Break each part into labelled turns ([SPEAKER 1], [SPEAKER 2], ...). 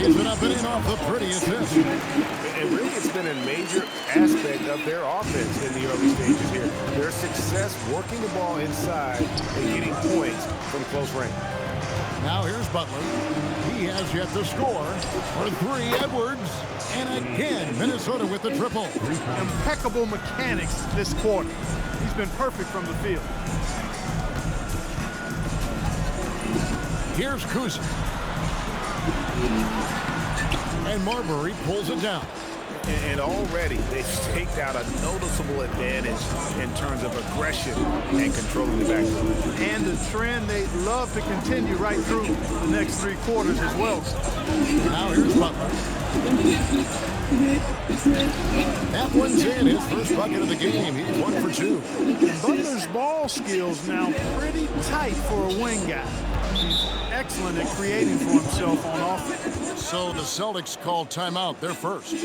[SPEAKER 1] lays it up and in off the pretty assist.
[SPEAKER 2] And really, it's been a major aspect of their offense in the early stages here. Their success working the ball inside and getting points from close range.
[SPEAKER 1] Now here's Butler. He has yet to score. For three, Edwards. And again, Minnesota with the triple.
[SPEAKER 3] Impeccable mechanics this quarter. He's been perfect from the field.
[SPEAKER 1] Here's Kuzma. And Marbury pulls it down.
[SPEAKER 2] And already they've staked out a noticeable advantage in terms of aggression and controlling the backcourt.
[SPEAKER 3] And the trend they'd love to continue right through the next three quarters as well.
[SPEAKER 1] Now here's Butler. That one's in. His first bucket of the game. He's 1 for 2.
[SPEAKER 3] And Butler's ball skills now pretty tight for a wing guy. He's excellent at creating for himself on offense.
[SPEAKER 1] So the Celtics call timeout. They're first.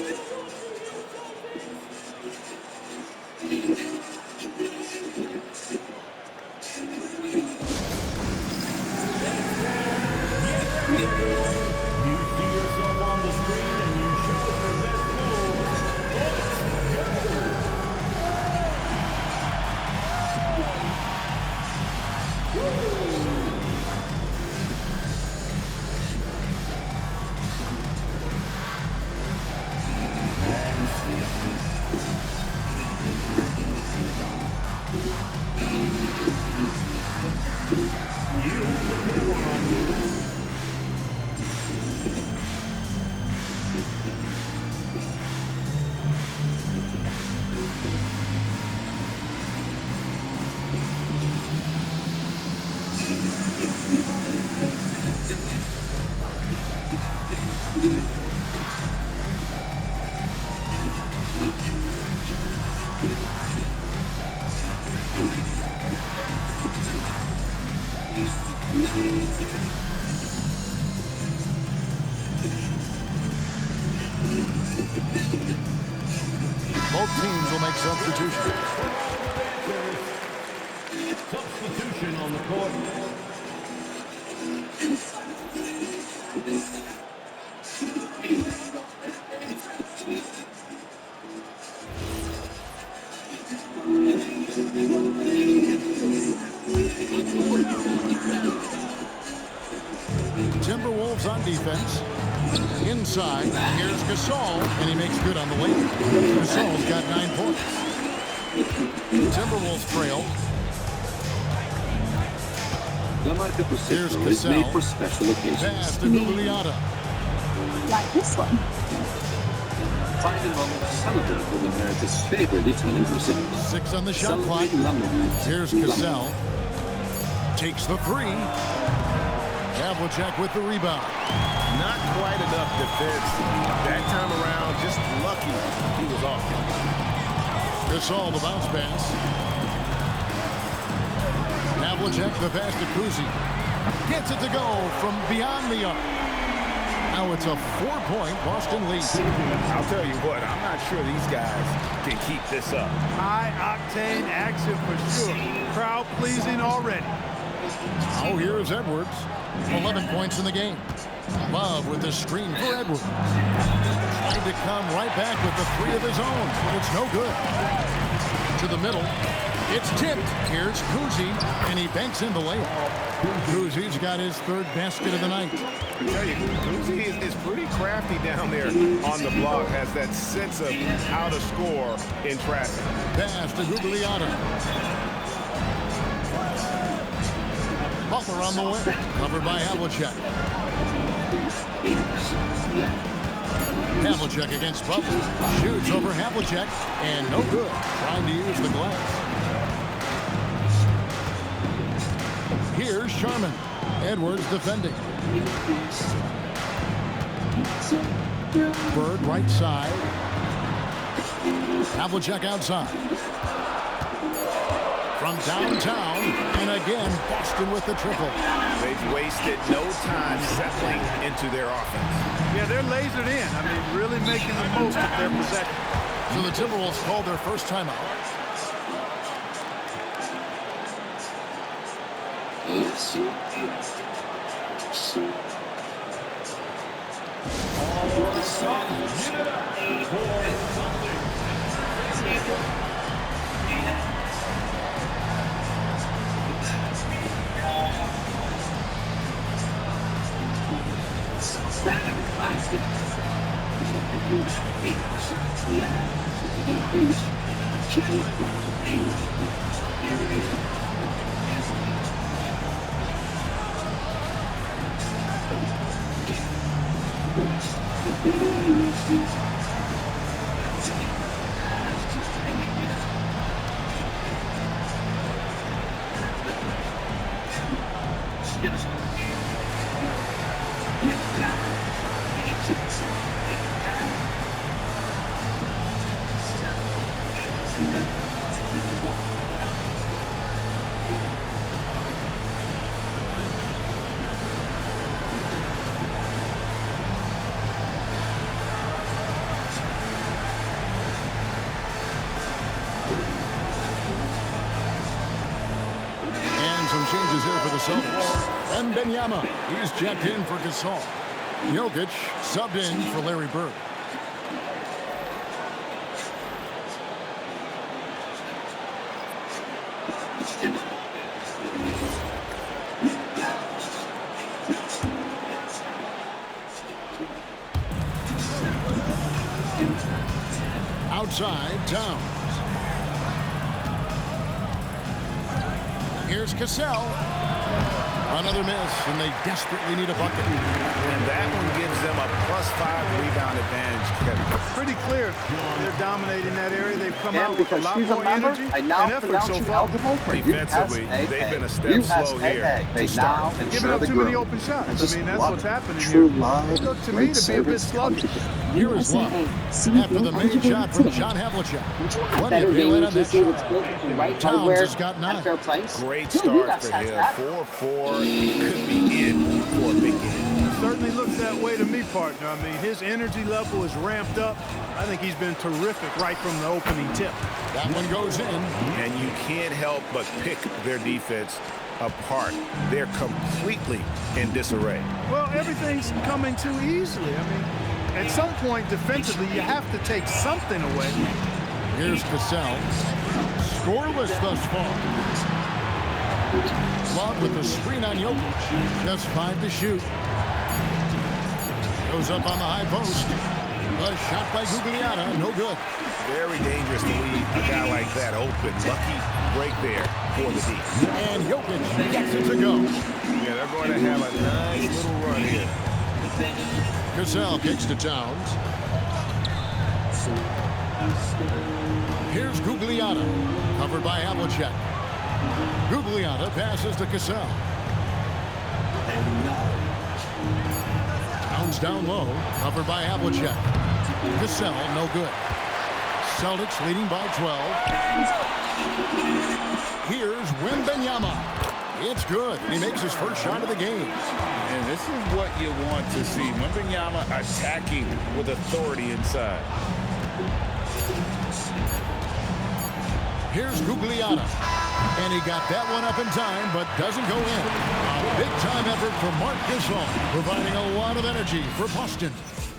[SPEAKER 1] Both teams will make substitutions.
[SPEAKER 4] Substitution on the court.
[SPEAKER 1] Timberwolves on defense. Inside, here's Gasol, and he makes good on the lane. Gasol's got 9 points. Timberwolves trail. Here's Cassell. Pass to Gugliotta.
[SPEAKER 5] Like this one.
[SPEAKER 6] Find a moment to celebrate with America's favorite Italian cuisine.
[SPEAKER 1] 6 on the shot clock. Here's Cassell. Takes the 3. Havlicek with the rebound.
[SPEAKER 2] Not quite enough defense that time around. Just lucky he was off.
[SPEAKER 1] Gasol, the bounce pass. Havlicek, the pass to Kuzi. Gets it to go from beyond the arc. Now it's a 4-point Boston lead.
[SPEAKER 2] I'll tell you what, I'm not sure these guys can keep this up.
[SPEAKER 3] High-octane action for sure. Crowd-pleasing already.
[SPEAKER 1] Oh, here's Edwards. 11 points in the game. Love with the screen for Edwards. Trying to come right back with the 3 of his own, but it's no good. To the middle. It's tipped. Here's Kuzi, and he banks in the layup. Kuzi's got his 3rd basket of the night.
[SPEAKER 2] I tell you, Kuzi is pretty crafty down there on the block. Has that sense of how to score in traffic.
[SPEAKER 1] Pass to Gugliotta. Butler on the wing. Covered by Havlicek. Havlicek against Butler. Shoots over Havlicek. And no good. Trying to use the glass. Here's Sharman. Edwards defending. Bird right side. Havlicek outside. From downtown, and again, Boston with the triple.
[SPEAKER 2] They've wasted no time settling into their offense.
[SPEAKER 3] Yeah, they're lasered in. I mean, really making the most of their possession.
[SPEAKER 1] So the Timberwolves called their first timeout. Some changes here for the Celtics. And Wembanyama, he's checked in for Gasol. Jokic subbed in for Larry Bird. Outside, Towns. Here's Cassell. Another miss, and they desperately need a bucket.
[SPEAKER 2] And that one gives them a +5 rebound advantage, Kevin.
[SPEAKER 3] Pretty clear. They're dominating that area. They've come out with a lot
[SPEAKER 7] she's a
[SPEAKER 3] more
[SPEAKER 7] member,
[SPEAKER 3] energy
[SPEAKER 7] I
[SPEAKER 3] and
[SPEAKER 7] now
[SPEAKER 3] effort
[SPEAKER 7] pronounce
[SPEAKER 3] so
[SPEAKER 7] you
[SPEAKER 3] far.
[SPEAKER 7] eligible for
[SPEAKER 2] Defensively,
[SPEAKER 7] USAA.
[SPEAKER 2] they've been a step slow here
[SPEAKER 7] They
[SPEAKER 2] to start.
[SPEAKER 7] now
[SPEAKER 3] Giving up
[SPEAKER 7] the
[SPEAKER 3] too many
[SPEAKER 7] girl.
[SPEAKER 3] open shots.
[SPEAKER 7] I just
[SPEAKER 3] I mean, that's
[SPEAKER 7] love
[SPEAKER 3] what's
[SPEAKER 7] it.
[SPEAKER 3] happening
[SPEAKER 7] True
[SPEAKER 3] here.
[SPEAKER 7] love,
[SPEAKER 3] It looked to me
[SPEAKER 7] great
[SPEAKER 3] to be a bit
[SPEAKER 7] service,
[SPEAKER 3] sluggish.
[SPEAKER 1] Here is Love. After the made shot from John Havlicek. Plenty
[SPEAKER 5] Better
[SPEAKER 1] of daylight on that
[SPEAKER 5] see what's
[SPEAKER 1] shot.
[SPEAKER 5] built with the right
[SPEAKER 1] Towns
[SPEAKER 5] hardware
[SPEAKER 1] has got 9.
[SPEAKER 5] at fair price.
[SPEAKER 2] Great
[SPEAKER 5] Dude, you
[SPEAKER 2] start
[SPEAKER 5] guys
[SPEAKER 2] for
[SPEAKER 5] has
[SPEAKER 2] him.
[SPEAKER 5] that.
[SPEAKER 2] 4-4. He could be in for a big game.
[SPEAKER 3] Certainly looks that way to me, partner. I mean, his energy level is ramped up. I think he's been terrific right from the opening tip.
[SPEAKER 1] That one goes in.
[SPEAKER 2] And you can't help but pick their defense apart. They're completely in disarray.
[SPEAKER 3] Well, everything's coming too easily. I mean, at some point defensively, you have to take something away.
[SPEAKER 1] Here's Cassell. Scoreless thus far. Love with the screen on Jokic. Just 5 to shoot. Goes up on the high post. A shot by Gugliotta. No good.
[SPEAKER 2] Very dangerous to leave a guy like that open. Lucky break there for the D.
[SPEAKER 1] And Jokic gets it to go.
[SPEAKER 2] Yeah, they're going to have a nice little run here.
[SPEAKER 1] Cassell kicks to Towns. Here's Gugliotta. Covered by Havlicek. Gugliotta passes to Cassell. Towns down low. Covered by Havlicek. Cassell, no good. Celtics leading by 12. Here's Wembanyama. It's good. He makes his first shot of the game.
[SPEAKER 8] And this is what you want to see. Wembanyama attacking with authority inside.
[SPEAKER 1] Here's Gugliotta. And he got that one up in time, but doesn't go in. A big-time effort from Marc Gasol, providing a lot of energy for Boston.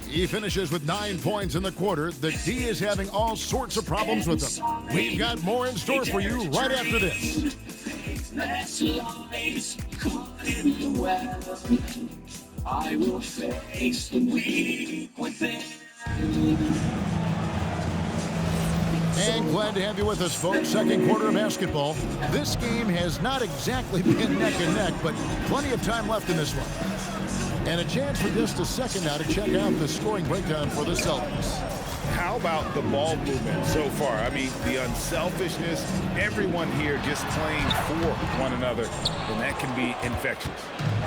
[SPEAKER 1] He finishes with 9 points in the quarter. The D is having all sorts of problems with them. We've got more in store for you right after this.
[SPEAKER 9] I will face the weak within.
[SPEAKER 1] And glad to have you with us, folks. Second quarter of basketball. This game has not exactly been neck and neck, but plenty of time left in this one. And a chance for just a second now to check out the scoring breakdown for the Celtics.
[SPEAKER 8] How about the ball movement so far? I mean, the unselfishness, everyone here just playing for one another, and that can be infectious.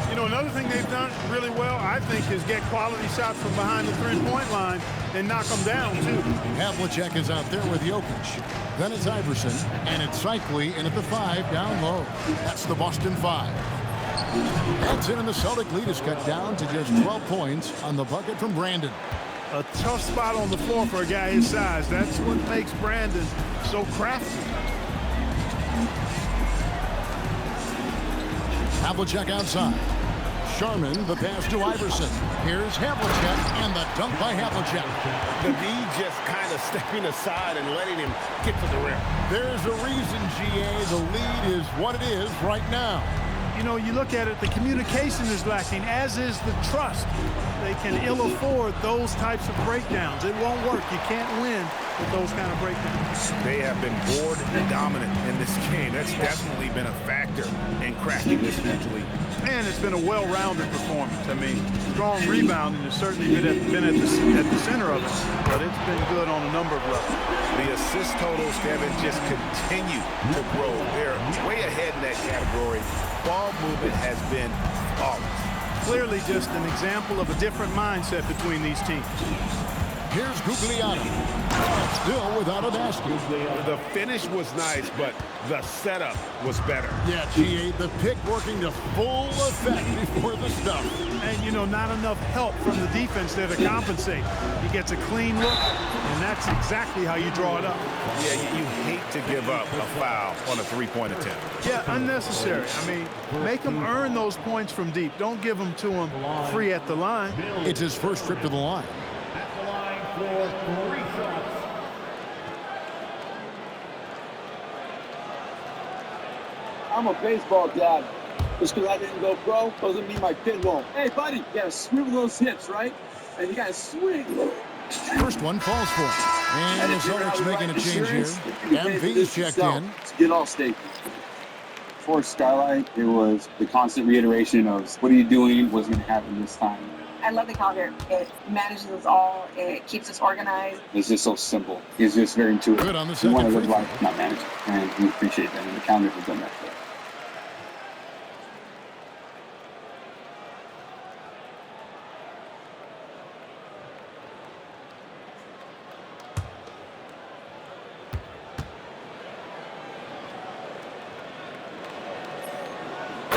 [SPEAKER 3] You know, another thing they've done really well, I think, is get quality shots from behind the three-point line and knock them down, too.
[SPEAKER 1] Havlicek is out there with Jokic. Then it's Iverson, and it's Cycli in at the 5 down low. That's the Boston 5. That's in, and the Celtic lead is cut down to just 12 points on the bucket from Brandon.
[SPEAKER 3] A tough spot on the floor for a guy his size. That's what makes Brandon so crafty.
[SPEAKER 1] Havlicek outside. Sharman, the pass to Iverson. Here's Havlicek, and the dunk by Havlicek.
[SPEAKER 2] The D just kind of stepping aside and letting him get to the rim.
[SPEAKER 1] There's a reason, GA, the lead is what it is right now.
[SPEAKER 3] You know, you look at it, the communication is lacking, as is the trust. They can ill afford those types of breakdowns. It won't work. You can't win with those kind of breakdowns.
[SPEAKER 2] They have been board dominant in this game. That's definitely been a factor in cracking this huge lead.
[SPEAKER 3] And it's been a well-rounded performance. I mean, strong rebounding has certainly been at the center of it, but it's been good on a number of levels.
[SPEAKER 2] The assist totals, Kevin, just continue to grow. They're way ahead in that category. Ball movement has been flawless.
[SPEAKER 3] Clearly just an example of a different mindset between these teams.
[SPEAKER 1] Here's Gugliotta. Still without a basket.
[SPEAKER 2] The finish was nice, but the setup was better.
[SPEAKER 1] Yeah, GA, the pick working to full effect before the stuff.
[SPEAKER 3] And, you know, not enough help from the defense there to compensate. He gets a clean look, and that's exactly how you draw it up.
[SPEAKER 2] Yeah, you hate to give up a foul on a three-point attempt.
[SPEAKER 3] Yeah, unnecessary. I mean, make him earn those points from deep. Don't give them to him free at the line.
[SPEAKER 1] It's his first trip to the line.
[SPEAKER 4] At the line for 3 shots.
[SPEAKER 6] I'm a baseball dad. Just because I didn't go pro doesn't mean my kid won't. Hey, buddy, you gotta swivel those hips, right? And you gotta swing.
[SPEAKER 1] First one falls for him. And the Celtics making a change here. MV's checked in.
[SPEAKER 6] Get all state. For Skylight, it was the constant reiteration of what are you doing, what's going to happen this time.
[SPEAKER 5] I love the calendar. It manages us all. It keeps us organized.
[SPEAKER 6] It's just so simple. It's just very intuitive.
[SPEAKER 1] Good on the
[SPEAKER 6] We
[SPEAKER 1] second
[SPEAKER 6] want to
[SPEAKER 1] free
[SPEAKER 6] live
[SPEAKER 1] throw.
[SPEAKER 6] life, not manage it. And we appreciate that. And the calendar has done that for us.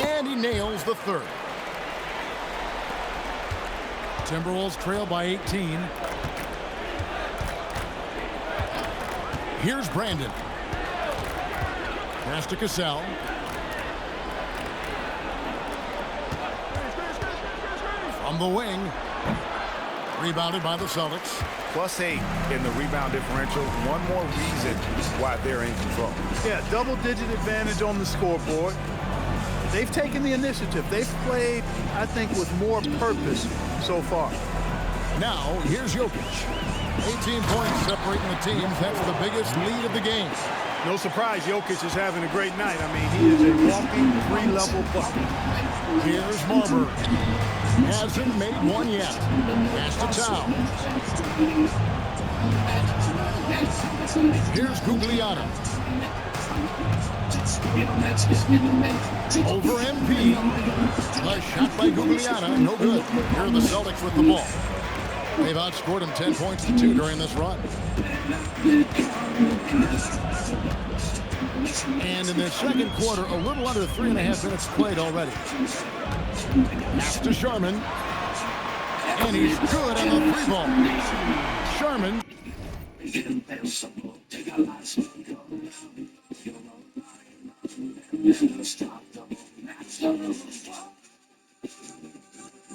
[SPEAKER 1] And he nails the third. Timberwolves trail by 18. Here's Brandon. Pass to Cassell. From the wing. Rebounded by the Celtics.
[SPEAKER 2] +8 in the rebound differential. One more reason why they're in control.
[SPEAKER 3] Yeah, double-digit advantage on the scoreboard. They've taken the initiative. They've played, I think, with more purpose so far.
[SPEAKER 1] Now, here's Jokic. 18 points separating the teams. That's the biggest lead of the game.
[SPEAKER 3] No surprise, Jokic is having a great night. I mean, he is a walking three-level bucket.
[SPEAKER 1] Here's Marbury. Hasn't made one yet. Pass to Towns. Here's Gugliotta. Over MP. A shot by Gugliotta. No good. Here are the Celtics with the ball. They've outscored them 10 points to 2 during this run. And in the second quarter, a little under 3.5 minutes played already. Pass to Sharman. And he's good on the three ball. Sharman.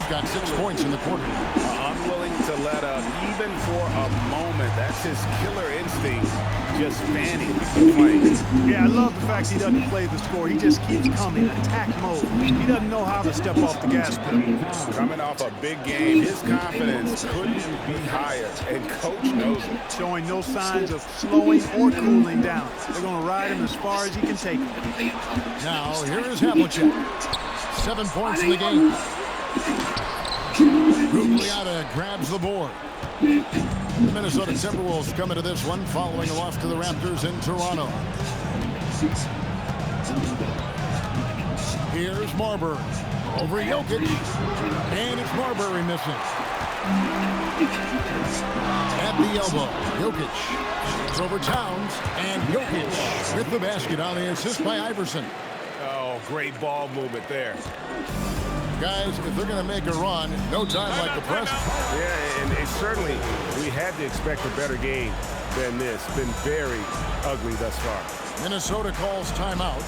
[SPEAKER 1] Got 6 points in the quarter.
[SPEAKER 2] Unwilling to let up even for a moment. That's his killer instinct, just fanning the flames.
[SPEAKER 3] Yeah, I love the fact he doesn't play the score. He just keeps coming, attack mode. He doesn't know how to step off the gas pedal.
[SPEAKER 2] Coming off a big game, his confidence couldn't be higher, and coach knows it.
[SPEAKER 3] Showing no signs of slowing or cooling down. They're going to ride him as far as he can take him.
[SPEAKER 1] Now, here is Havlicek. 7 points in the game. Gugliotta grabs the board. The Minnesota Timberwolves come into this one following a loss to the Raptors in Toronto. Here's Marbury. Over Jokic. And it's Marbury missing. At the elbow, Jokic. It's over Towns. And Jokic with the basket on the assist by Iverson.
[SPEAKER 2] Oh, great ball movement there.
[SPEAKER 1] Guys, if they're going to make a run, no time like the present.
[SPEAKER 2] Yeah, and certainly we had to expect a better game than this. Been very ugly thus far.
[SPEAKER 1] Minnesota calls timeout.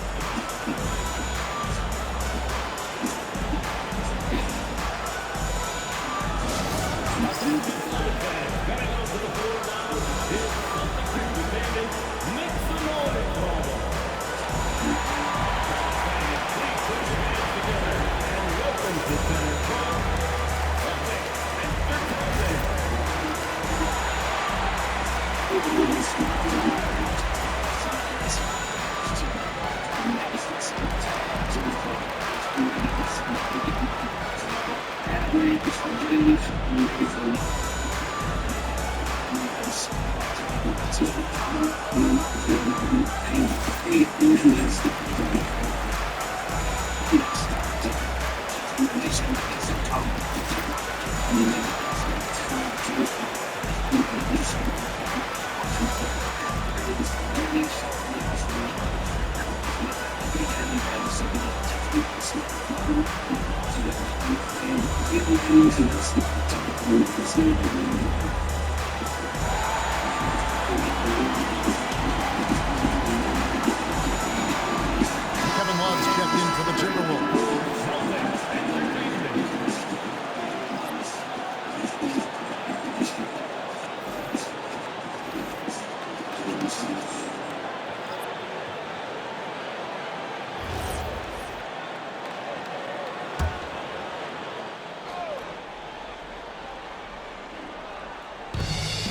[SPEAKER 1] Kevin Love's checked in for the Timberwolves.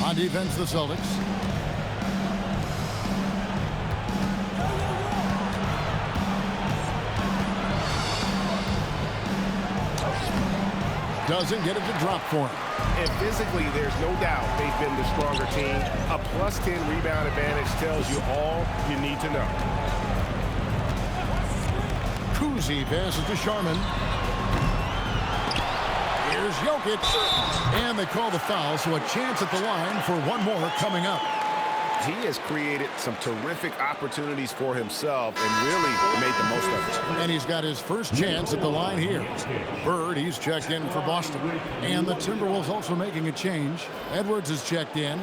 [SPEAKER 1] On defense, the Celtics. Doesn't get it to drop for him.
[SPEAKER 2] And physically, there's no doubt they've been the stronger team. A plus 10 rebound advantage tells you all you need to know.
[SPEAKER 1] Kuzi passes to Sharman. Here's Jokic. And they call the foul, so a chance at the line for one more coming up.
[SPEAKER 2] He has created some terrific opportunities for himself and really made the most of it.
[SPEAKER 1] And he's got his first chance at the line here. Bird, he's checked in for Boston. And the Timberwolves also making a change. Edwards is checked in.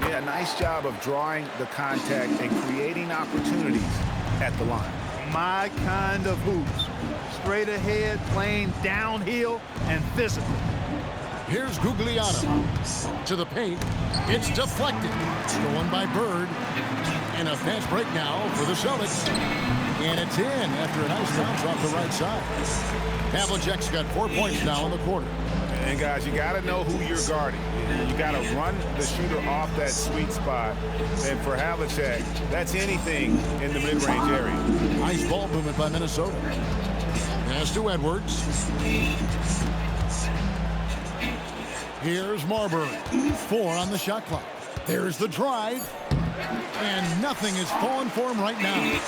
[SPEAKER 2] Yeah, nice job of drawing the contact and creating opportunities at the line.
[SPEAKER 3] My kind of hoops. Straight ahead, playing downhill, and physical.
[SPEAKER 1] Here's Gugliotta to the paint. It's deflected. Stolen by Bird. And a fast break now for the Celtics. And it's in after a nice bounce off the right side. Havlicek's got 4 points now in the quarter.
[SPEAKER 2] And guys, you got to know who you're guarding. You got to run the shooter off that sweet spot. And for Havlicek, that's anything in the mid-range area.
[SPEAKER 1] Nice ball movement by Minnesota. Pass to Edwards. Here's Marbury. 4 on the shot clock. There's the drive. And nothing is falling for him right now.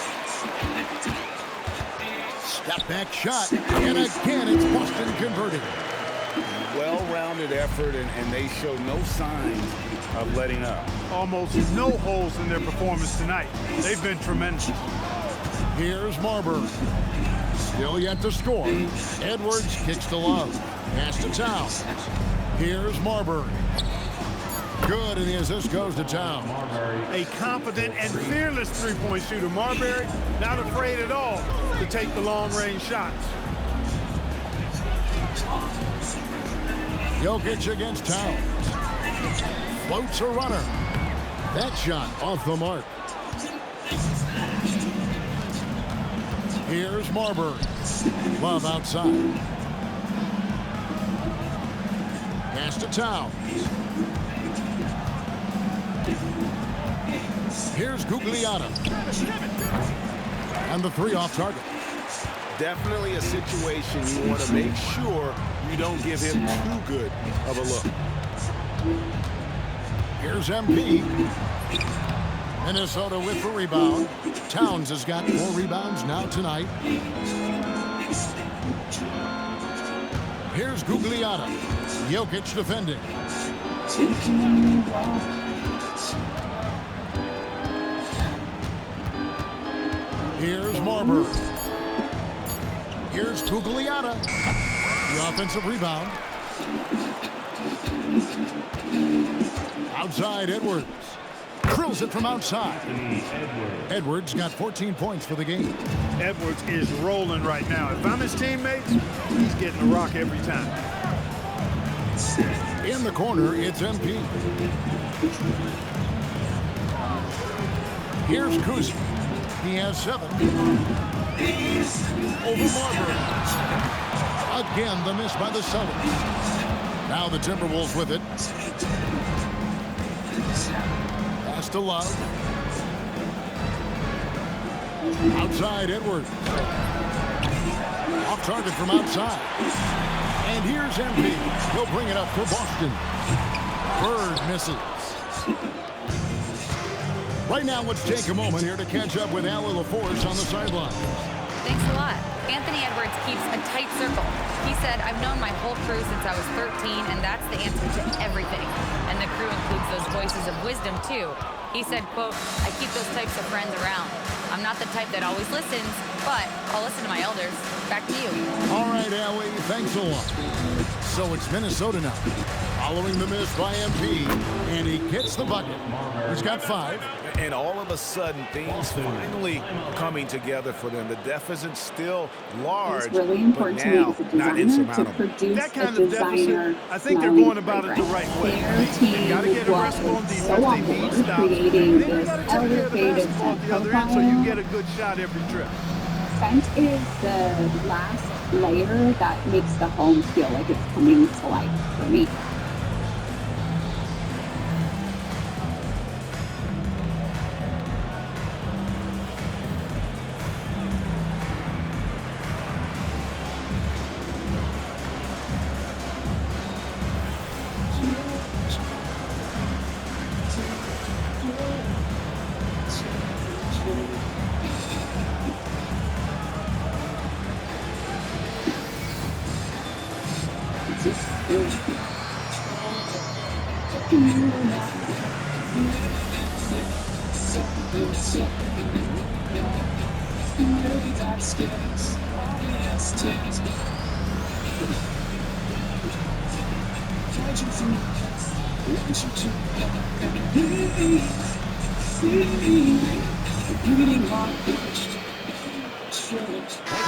[SPEAKER 1] Step back shot. And again, it's Boston converted.
[SPEAKER 8] Well-rounded effort, and they show no signs of letting up.
[SPEAKER 3] Almost no holes in their performance tonight. They've been tremendous.
[SPEAKER 1] Here's Marbury. Still yet to score. Edwards kicks to Love. Pass to Towns. Here's Marbury. Good, and the assist goes to Towns.
[SPEAKER 3] A confident and fearless three-point shooter. Marbury not afraid at all to take the long-range shots.
[SPEAKER 1] Jokic against Towns. Floats a runner. That shot off the mark. Here's Marbury. Love outside. Pass to Towns. Here's Gugliotta. And the 3 off target.
[SPEAKER 2] Definitely a situation you want to make sure you don't give him too good of a look.
[SPEAKER 1] Here's MP. Minnesota with the rebound. Towns has got 4 rebounds now tonight. Here's Gugliotta. Jokic defending. Here's Marbury. Here's Gugliotta. The offensive rebound. Outside Edwards. drills it from outside. Edwards got 14 points for the game.
[SPEAKER 3] Edwards is rolling right now. If I'm his teammates, he's getting a rock every time.
[SPEAKER 1] In the corner, it's MP. Here's Kuzi. He has 7. Over Marbury. Again, the miss by the Celtics. Now the Timberwolves with it. Pass to Love. Outside, Edwards. Off target from outside. And here's MP. He'll bring it up for Boston. Bird misses. Right now, let's take a moment here to catch up with Allie LaForce on the sideline.
[SPEAKER 7] Thanks a lot. Anthony Edwards keeps a tight circle. He said, I've known my whole crew since I was 13, and that's the answer to everything. And the crew includes those voices of wisdom, too. He said, quote, I keep those types of friends around. I'm not the type that always listens, but I'll listen to my elders. Back to you.
[SPEAKER 1] All right, Allie, thanks a lot. So it's Minnesota now. Following the miss by MP, and he gets the bucket. He's got 5.
[SPEAKER 2] And all of a sudden, things finally coming together for them. The deficit's still large,
[SPEAKER 10] it's really important
[SPEAKER 2] but
[SPEAKER 10] to me
[SPEAKER 2] now
[SPEAKER 10] as a
[SPEAKER 2] not
[SPEAKER 10] designer to
[SPEAKER 2] insurmountable.
[SPEAKER 10] produce
[SPEAKER 3] That kind
[SPEAKER 10] a
[SPEAKER 3] of
[SPEAKER 10] designer.
[SPEAKER 3] deficit, I think they're going about it the right way.
[SPEAKER 10] Their team
[SPEAKER 3] Got to get aggressive on
[SPEAKER 10] was
[SPEAKER 3] defense.
[SPEAKER 10] so on
[SPEAKER 3] They need
[SPEAKER 10] board,
[SPEAKER 3] stops.
[SPEAKER 10] creating
[SPEAKER 3] And then you
[SPEAKER 10] this
[SPEAKER 3] got to take care of the
[SPEAKER 10] elevated
[SPEAKER 3] basketball at the other end so you get a good shot every trip.
[SPEAKER 10] Scent is the last layer that makes the home feel like it's coming to life for me.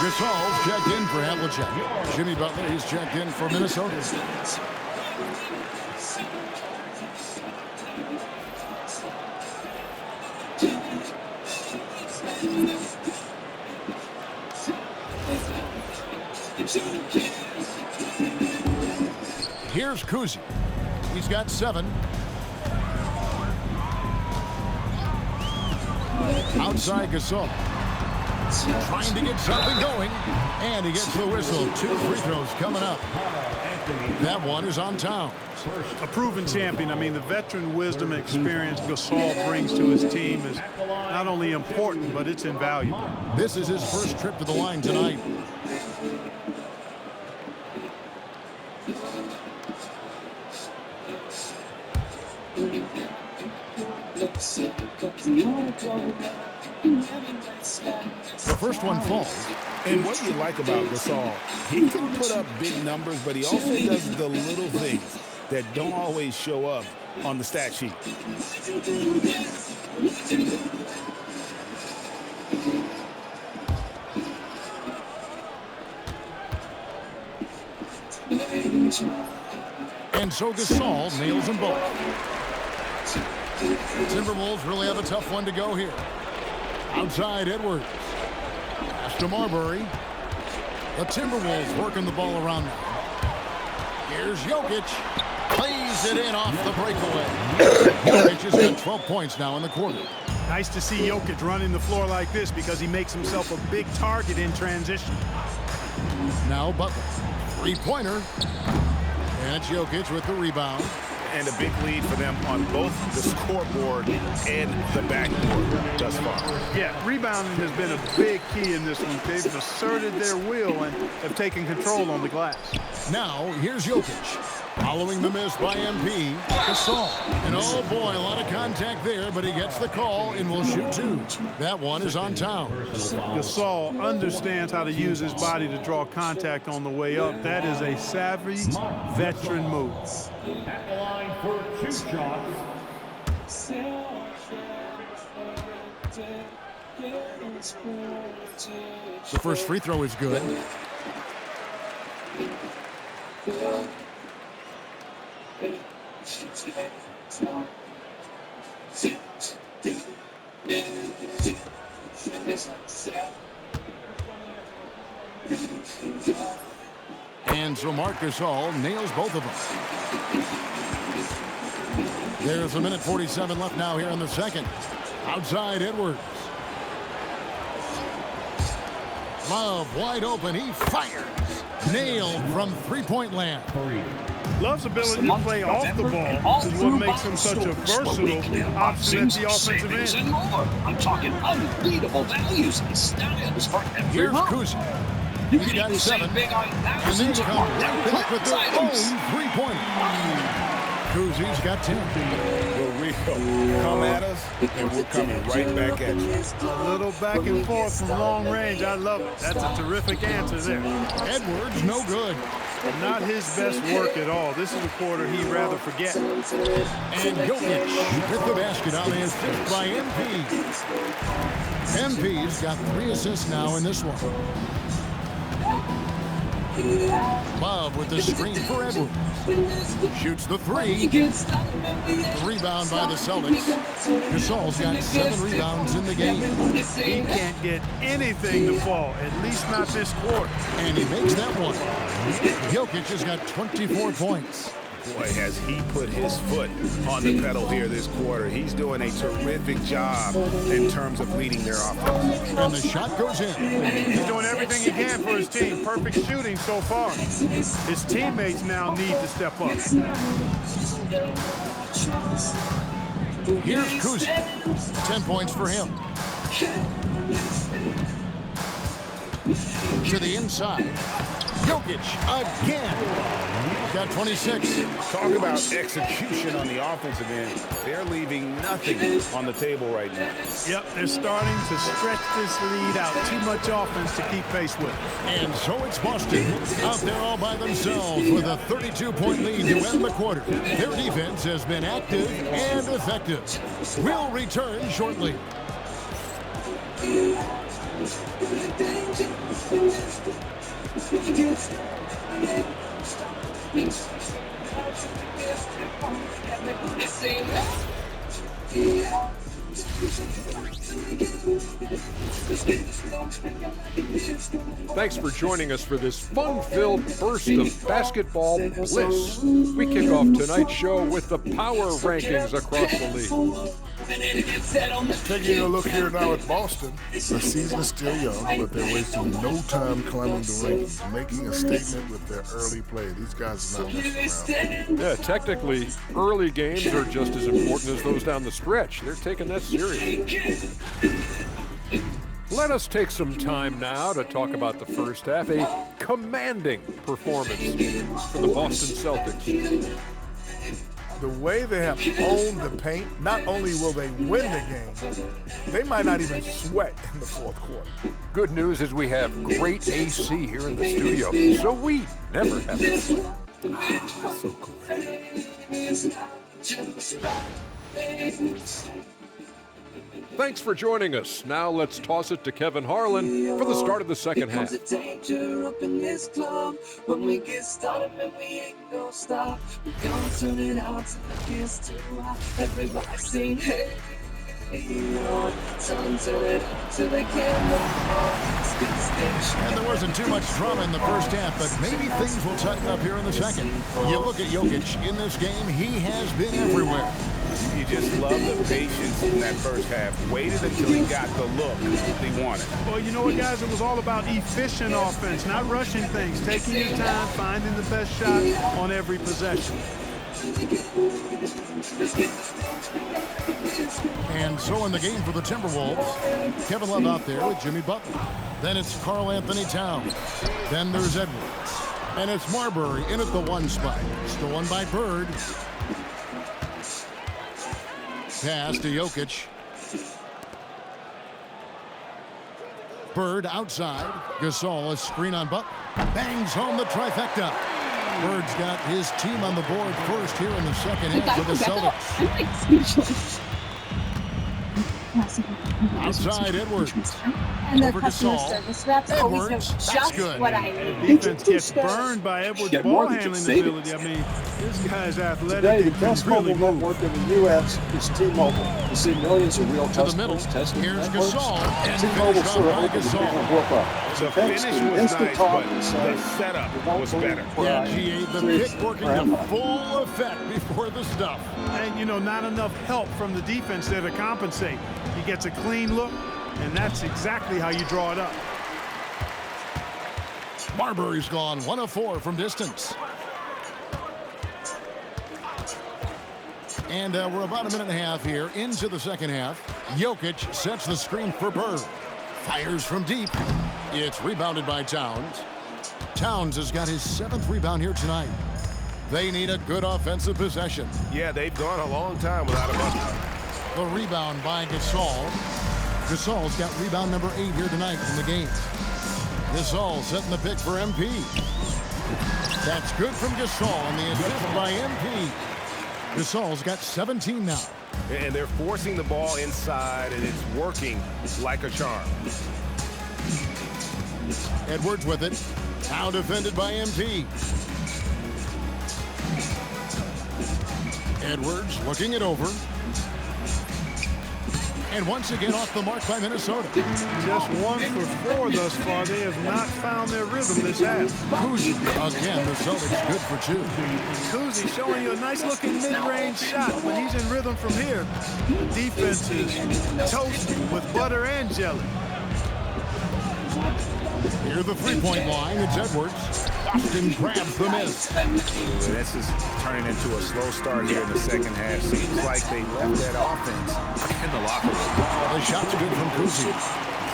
[SPEAKER 1] Gasol's checked in for Havlicek. Jimmy Butler, he's checked in for Minnesota. Here's Kuzi. He's got 7. Outside Gasol. Trying to get something going. And he gets the whistle. 2 free throws coming up. That one is on Towns.
[SPEAKER 3] A proven champion. I mean, the veteran wisdom and experience Gasol brings to his team is not only important, but it's invaluable.
[SPEAKER 1] This is his first trip to the line tonight. The first one falls.
[SPEAKER 2] And what do you like about Gasol? He can put up big numbers, but he also does the little things that don't always show up on the stat sheet.
[SPEAKER 1] And so Gasol nails them both. Timberwolves really have a tough one to go here. Outside Edwards. Pass to Marbury. The Timberwolves working the ball around now. Here's Jokic. Plays it in off the breakaway. Jokic has got 12 points now in the quarter.
[SPEAKER 3] Nice to see Jokic running the floor like this because he makes himself a big target in transition.
[SPEAKER 1] Now Butler. 3-pointer. And it's Jokic with the rebound.
[SPEAKER 2] And a big lead for them on both the scoreboard and the backboard thus far.
[SPEAKER 3] Yeah, rebounding has been a big key in this one. They've asserted their will and have taken control on the glass.
[SPEAKER 1] Now, here's Jokic. Following the miss by MP, Gasol. And oh boy, a lot of contact there, but he gets the call and will shoot 2. That one is on Towns.
[SPEAKER 3] Gasol understands how to use his body to draw contact on the way up. That is a savvy veteran move.
[SPEAKER 4] At the line for 2 shots.
[SPEAKER 1] The first free throw is good. And so Marc Gasol nails both of them. There's 1:47 left now here in the second. Outside Edwards. Love wide open. He fires. Nailed from three-point land.
[SPEAKER 3] Love's ability to play off the ball is what makes him such a versatile option at the offensive end.
[SPEAKER 9] I'm talking unbeatable values and styles for every
[SPEAKER 1] Here's
[SPEAKER 9] room.
[SPEAKER 1] Kuzma.
[SPEAKER 9] You
[SPEAKER 1] He's
[SPEAKER 9] can
[SPEAKER 1] got
[SPEAKER 9] even save
[SPEAKER 1] 7.
[SPEAKER 9] big on
[SPEAKER 1] And then
[SPEAKER 9] thousands of
[SPEAKER 1] come
[SPEAKER 9] marked
[SPEAKER 1] right
[SPEAKER 9] down
[SPEAKER 1] back with
[SPEAKER 9] clearance
[SPEAKER 1] their own
[SPEAKER 9] items.
[SPEAKER 1] three-pointer. Kuzi's got 10.
[SPEAKER 8] Will come at us, and we're coming right back at you.
[SPEAKER 3] A little back and forth from long range. I love it. That's a terrific answer there.
[SPEAKER 1] Edwards, no good.
[SPEAKER 3] Not his best work at all. This is a quarter he'd rather forget.
[SPEAKER 1] And Jokic with the basket on the assist by MP. MP's got 3 assists now in this one. Love with the screen for Edwards. Shoots the 3. The rebound by the Celtics. Gasol's got 7 rebounds in the game.
[SPEAKER 3] He can't get anything to fall, at least not this quarter.
[SPEAKER 1] And he makes that one. Jokic has got 24 points.
[SPEAKER 2] Boy, has he put his foot on the pedal here this quarter. He's doing a terrific job in terms of leading their offense.
[SPEAKER 1] And the shot goes in.
[SPEAKER 3] He's doing everything he can for his team. Perfect shooting so far. His teammates now need to step up.
[SPEAKER 1] Here's Kuzma. 10 points for him. To the inside. Jokic again. Got 26.
[SPEAKER 2] Talk about execution on the offensive end. They're leaving nothing on the table right now.
[SPEAKER 3] Yep, they're starting to stretch this lead out. Too much offense to keep pace with.
[SPEAKER 1] And so it's Boston out there all by themselves with a 32-point lead to end the quarter. Their defense has been active and effective. We'll return shortly.
[SPEAKER 11] Thanks for joining us for this fun-filled burst of basketball bliss. We kick off tonight's show with the power rankings across the league.
[SPEAKER 12] Taking a look here now at Boston, the season is still young, but they're wasting no time climbing the rankings, making a statement with their early play. These guys are not messing around.
[SPEAKER 11] Yeah, technically, early games are just as important as those down the stretch. They're taking that seriously. Let us take some time now to talk about the first half, a commanding performance for the Boston Celtics.
[SPEAKER 12] The way they have owned the paint, not only will they win the game, they might not even sweat in the fourth quarter.
[SPEAKER 11] Good news is we have great AC here in the studio, so we never have it.
[SPEAKER 12] So cool.
[SPEAKER 11] Thanks for joining us. Now let's toss it to Kevin Harlan for the start of the second half.
[SPEAKER 9] When we get started, man, we ain't gonna stop. We gonna turn it out till it gets too hot. Everybody sing, hey, turn it up till they can't no more.
[SPEAKER 1] And there wasn't too much drama in the first half, but maybe things will tighten up here in the second. You look at Jokic in this game, he has been everywhere.
[SPEAKER 2] You just love the patience in that first half. Waited until he got the look he wanted.
[SPEAKER 3] Well, you know what, guys? It was all about efficient offense, not rushing things, taking your time, finding the best shot on every possession.
[SPEAKER 1] And so in the game for the Timberwolves, Kevin Love out there with Jimmy Butler. Then it's Karl Anthony Towns. Then there's Edwards. And it's Marbury in at the 1 spot. Stolen by Bird. Pass to Jokic. Bird outside. Gasol, a screen on Butler. Bangs home the trifecta. Bird's got his team on the board first here in the second half for the Celtics. Outside Edwards.
[SPEAKER 10] And the
[SPEAKER 1] Over
[SPEAKER 10] customer
[SPEAKER 1] Gasol.
[SPEAKER 10] service reps always know
[SPEAKER 1] Edwards, that's
[SPEAKER 10] just
[SPEAKER 1] good.
[SPEAKER 10] what I
[SPEAKER 3] The
[SPEAKER 10] need.
[SPEAKER 3] defense gets burned by Edwards'
[SPEAKER 6] Get
[SPEAKER 3] ball
[SPEAKER 6] more than
[SPEAKER 3] handling
[SPEAKER 6] just savings.
[SPEAKER 3] ability. I mean, this guy's athletic
[SPEAKER 6] Today, the
[SPEAKER 3] and can
[SPEAKER 6] best
[SPEAKER 3] really
[SPEAKER 6] mobile
[SPEAKER 3] move.
[SPEAKER 6] network in the U.S. is T-Mobile. You see millions of real
[SPEAKER 1] To the middle.
[SPEAKER 6] customers testing
[SPEAKER 1] Here's
[SPEAKER 6] networks.
[SPEAKER 1] Gasol. And
[SPEAKER 6] T-Mobile
[SPEAKER 1] finished
[SPEAKER 6] sort
[SPEAKER 1] off
[SPEAKER 6] of
[SPEAKER 1] by
[SPEAKER 6] opened the can
[SPEAKER 1] Gasol.
[SPEAKER 6] of Whoop-Up.
[SPEAKER 8] The
[SPEAKER 6] Thanks
[SPEAKER 8] finish
[SPEAKER 6] to
[SPEAKER 8] was
[SPEAKER 6] instant
[SPEAKER 8] nice,
[SPEAKER 6] talk
[SPEAKER 8] but
[SPEAKER 6] and
[SPEAKER 8] the
[SPEAKER 6] service,
[SPEAKER 8] setup was better.
[SPEAKER 1] Yeah, GA, the pick working to full effect before the stuff.
[SPEAKER 3] And, you know, not enough help from the defense there to compensate. He gets a clean look, and that's exactly how you draw it up.
[SPEAKER 1] Marbury's gone 1 of 4 from distance. And we're about a minute and a half here into the second half. Jokic sets the screen for Bird. Fires from deep. It's rebounded by Towns. Towns has got his 7th rebound here tonight. They need a good offensive possession.
[SPEAKER 2] Yeah, they've gone a long time without a bucket.
[SPEAKER 1] The rebound by Gasol. Gasol's got rebound number 8 here tonight in the game. Gasol setting the pick for MP. That's good from Gasol, and the assist by MP. Gasol's got 17 now.
[SPEAKER 2] And they're forcing the ball inside, and it's working like a charm.
[SPEAKER 1] Edwards with it. Now defended by MP. Edwards looking it over. And once again off the mark by Minnesota.
[SPEAKER 3] Just 1 for 4 thus far. They have not found their rhythm this half.
[SPEAKER 1] Kuzi, again, the Celtics good for 2.
[SPEAKER 3] Kuzi showing you a nice-looking mid-range shot. When he's in rhythm from here, the defense is toasted with butter and jelly.
[SPEAKER 1] Near the three-point line, it's Edwards. Boston grabs the miss.
[SPEAKER 8] This is turning into a slow start here in the second half. Seems like they left that offense in the locker room.
[SPEAKER 1] The shot's good from Kuzi.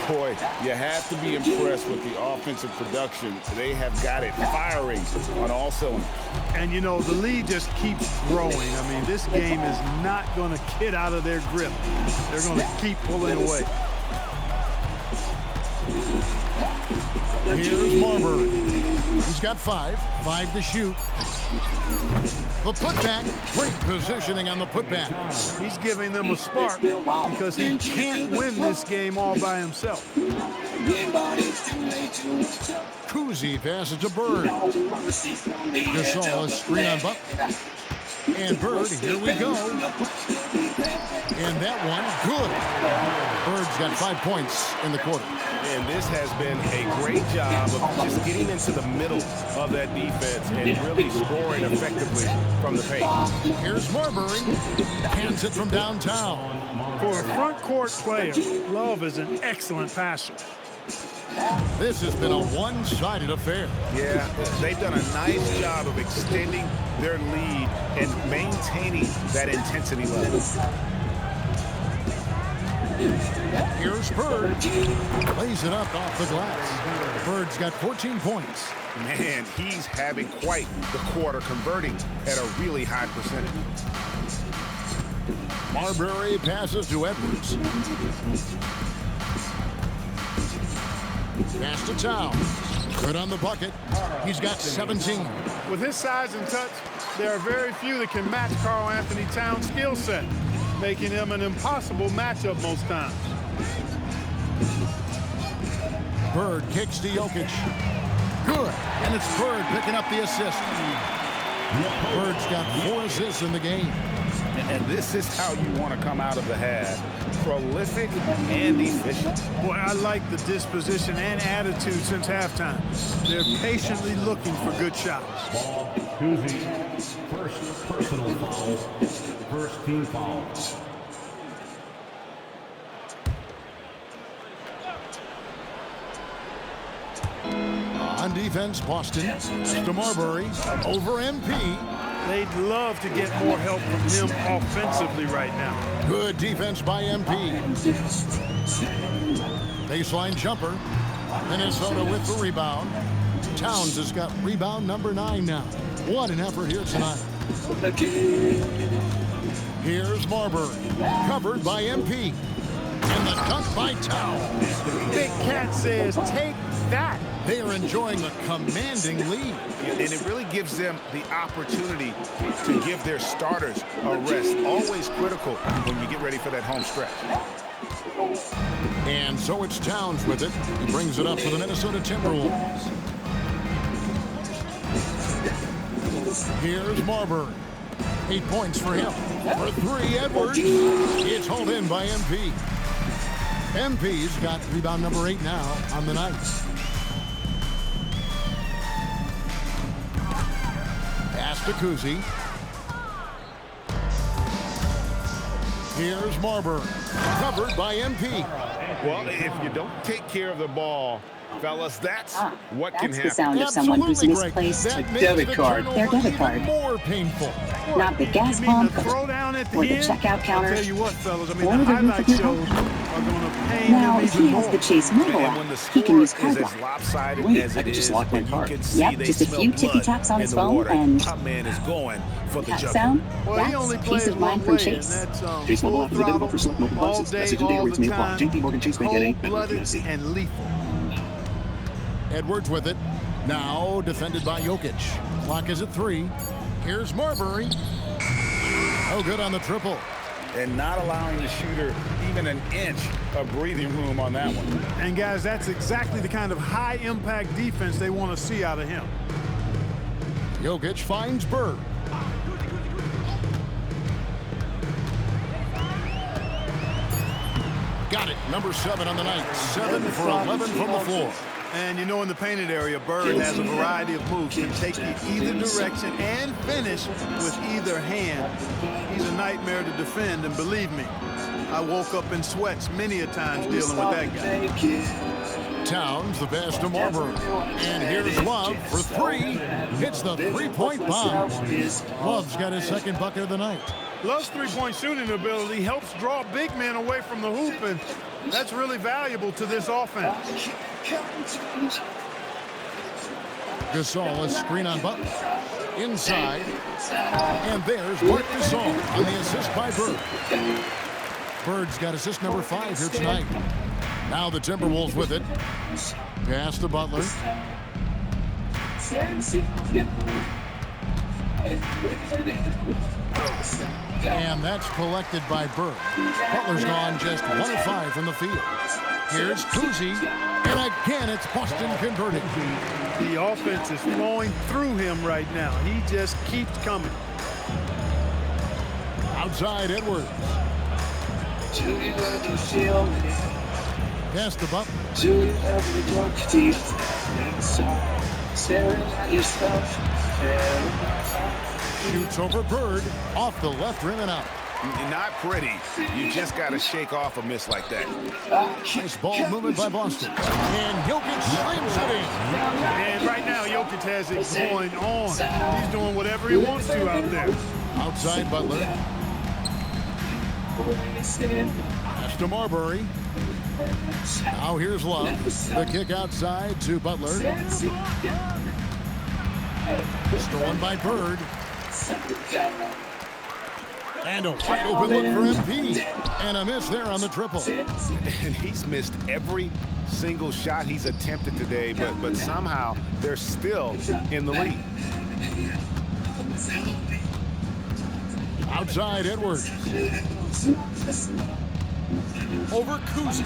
[SPEAKER 8] Boy, you have to be impressed with the offensive production. They have got it firing on all cylinders.
[SPEAKER 3] And, you know, the lead just keeps growing. I mean, this game is not going to get out of their grip. They're going to keep pulling away.
[SPEAKER 1] Here's Marbury. He's got 5 to shoot. The putback, great positioning on the putback.
[SPEAKER 3] He's giving them a spark because he can't win this game all by himself.
[SPEAKER 1] Kuzi passes to Bird. Gasol a screen on Buck. And Bird, here we go. And that one, good. Bird's got 5 points in the quarter.
[SPEAKER 2] And this has been a great job of just getting into the middle of that defense and really scoring effectively from the paint.
[SPEAKER 1] Here's Marbury. Hands it from downtown.
[SPEAKER 3] For a front court player, Love is an excellent passer.
[SPEAKER 1] This has been a one-sided affair.
[SPEAKER 8] Yeah, they've done a nice job of extending their lead and maintaining that intensity level.
[SPEAKER 1] Here's Bird. Lays it up off the glass. Bird's got 14 points.
[SPEAKER 8] Man, he's having quite the quarter, converting at a really high percentage.
[SPEAKER 1] Marbury passes to Edwards. Pass to Towns. Good on the bucket. He's got 17.
[SPEAKER 3] With his size and touch, there are very few that can match Karl Anthony Towns' skill set, making him an impossible matchup most times.
[SPEAKER 1] Bird kicks to Jokic. Good. And it's Bird picking up the assist. Bird's got 4 assists in the game.
[SPEAKER 8] And this is how you want to come out of the half. Prolific and efficient.
[SPEAKER 3] Boy, I like the disposition and attitude since halftime. They're patiently looking for good shots.
[SPEAKER 4] Kuzi, first personal foul, first team foul.
[SPEAKER 1] On defense, Boston. To Marbury. Over MP.
[SPEAKER 3] They'd love to get more help from him offensively right now.
[SPEAKER 1] Good defense by MP. Baseline jumper. Minnesota with the rebound. Towns has got rebound number 9 now. What an effort here tonight. Here's Marbury. Covered by MP. And the dunk by Towns.
[SPEAKER 3] Big Cat says, take that.
[SPEAKER 1] They are enjoying a commanding lead.
[SPEAKER 8] And it really gives them the opportunity to give their starters a rest. Always critical when you get ready for that home stretch.
[SPEAKER 1] And so it's Towns with it. He brings it up for the Minnesota Timberwolves. Here's Marbury. 8 points for him. For 3, Edwards. It's hauled in by MP. MP's got rebound number 8 now on the night. Pass to Kuzi. Here's Marbury. Covered by MP.
[SPEAKER 8] Well, if you don't take care of the ball, fellas, that's what can happen.
[SPEAKER 10] That's the sound of someone who's misplaced
[SPEAKER 1] a
[SPEAKER 10] debit card. Their debit card.
[SPEAKER 1] More painful.
[SPEAKER 10] Not the gas pump, or the checkout counter,
[SPEAKER 3] I'll tell you what, fellas, I mean,
[SPEAKER 10] or
[SPEAKER 3] the
[SPEAKER 10] the roof
[SPEAKER 3] highlight
[SPEAKER 10] of your
[SPEAKER 3] shows
[SPEAKER 10] home.
[SPEAKER 3] are going to pain
[SPEAKER 10] Now,
[SPEAKER 3] him
[SPEAKER 10] if
[SPEAKER 3] even
[SPEAKER 10] he has
[SPEAKER 3] more.
[SPEAKER 10] the Chase mobile
[SPEAKER 8] And when the
[SPEAKER 10] app, he can use
[SPEAKER 8] score
[SPEAKER 10] card
[SPEAKER 8] is
[SPEAKER 10] lock.
[SPEAKER 8] as lopsided
[SPEAKER 13] Wait,
[SPEAKER 8] as
[SPEAKER 13] I
[SPEAKER 8] it
[SPEAKER 13] could just
[SPEAKER 8] is,
[SPEAKER 13] lock my
[SPEAKER 8] and
[SPEAKER 13] card.
[SPEAKER 8] you can see
[SPEAKER 10] Yep,
[SPEAKER 8] they
[SPEAKER 10] just a
[SPEAKER 8] smell
[SPEAKER 10] few
[SPEAKER 8] blood
[SPEAKER 10] ticky-tacks on
[SPEAKER 8] in
[SPEAKER 10] his
[SPEAKER 8] the
[SPEAKER 10] phone,
[SPEAKER 8] water.
[SPEAKER 10] and
[SPEAKER 8] Top man is going for the
[SPEAKER 10] that
[SPEAKER 8] jumper.
[SPEAKER 10] sound,
[SPEAKER 3] Well, he
[SPEAKER 10] that's
[SPEAKER 3] only
[SPEAKER 10] peace
[SPEAKER 3] plays
[SPEAKER 10] of mind
[SPEAKER 3] one
[SPEAKER 10] from
[SPEAKER 3] way,
[SPEAKER 10] Chase.
[SPEAKER 3] and that's
[SPEAKER 13] Chase mobile
[SPEAKER 3] full
[SPEAKER 13] app is available for select mobile
[SPEAKER 3] all
[SPEAKER 13] devices.
[SPEAKER 3] day,
[SPEAKER 13] Message and data
[SPEAKER 3] all
[SPEAKER 13] rates
[SPEAKER 3] the
[SPEAKER 13] may apply.
[SPEAKER 3] time,
[SPEAKER 13] JP Morgan Chase Bank N.A. member
[SPEAKER 3] cold-blooded
[SPEAKER 13] FDIC.
[SPEAKER 3] and lethal.
[SPEAKER 1] Edwards with it. Now defended by Jokic. Clock is at 3. Here's Marbury. Oh, good on the triple.
[SPEAKER 8] And not allowing the shooter even an inch of breathing room on that one.
[SPEAKER 3] And guys, that's exactly the kind of high-impact defense they want to see out of him.
[SPEAKER 1] Jokic finds Bird. Got it. Number 7 on the night. 7 for 11 from the floor.
[SPEAKER 3] And you know, in the painted area, Bird has a variety of moves, can take it either direction and finish with either hand. He's a nightmare to defend, and believe me, I woke up in sweats many a times dealing with that guy.
[SPEAKER 1] Towns, the pass to Marbury. And here's Love for 3. Hits the 3-point bomb. Love's got his second bucket of the night.
[SPEAKER 3] Love's three-point shooting ability helps draw big men away from the hoop, and that's really valuable to this offense.
[SPEAKER 1] Gasol, a screen on Butler. Inside. And there's Marc Gasol on the assist by Bird. Bird's got assist number 5 here tonight. Now the Timberwolves with it. Pass to Butler. And that's collected by Bird. Butler's gone just 1 of 5 from the field. Here's Kuzi. And again, it's Boston converting.
[SPEAKER 3] The offense is flowing through him right now. He just keeps coming.
[SPEAKER 1] Outside Edwards. Pass to Butler. Shoots over Bird. Off the left rim and out.
[SPEAKER 8] Not pretty. You just got to shake off a miss like that.
[SPEAKER 1] Nice ball movement by Boston. And Jokic slams it in.
[SPEAKER 3] And right now, Jokic has it going on. He's doing whatever he wants to out there.
[SPEAKER 1] Outside Butler. Pass to Marbury. Now here's Love. The kick outside to Butler. Stolen by Bird. And a wide open look for MP. And a miss there on the triple.
[SPEAKER 8] And he's missed every single shot he's attempted today, but somehow they're still in the lead.
[SPEAKER 1] Outside Edwards. Over Kuzi.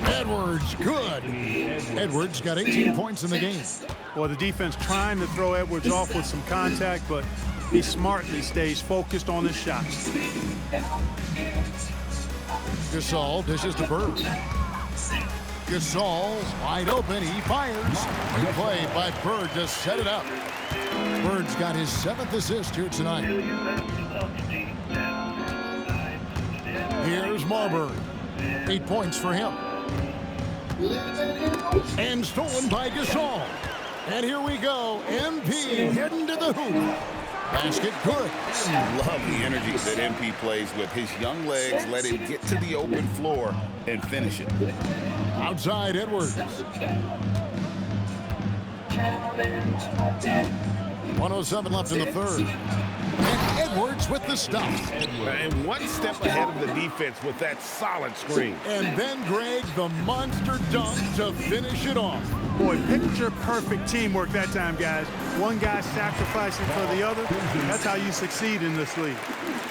[SPEAKER 1] Edwards, good. Edwards got 18 points in the game.
[SPEAKER 3] Well, the defense trying to throw Edwards off with some contact, but he smartly stays focused on his shot.
[SPEAKER 1] Gasol dishes to Bird. Gasol wide open. He fires. Good play by Bird to set it up. Bird's got his 7th assist here tonight. Here's Marbury. 8 points for him. And stolen by Gasol. And here we go. MP heading to the hoop. Basket good.
[SPEAKER 8] Love the energy that MP plays with. His young legs let him get to the open floor and finish it.
[SPEAKER 1] Outside Edwards. 1:07 left in the third. And Edwards with the stop.
[SPEAKER 8] And one step ahead of the defense with that solid screen.
[SPEAKER 1] And then Greg, the monster dunk to finish it off.
[SPEAKER 3] Boy, picture perfect teamwork that time, guys. One guy sacrificing for the other. That's how you succeed in this league.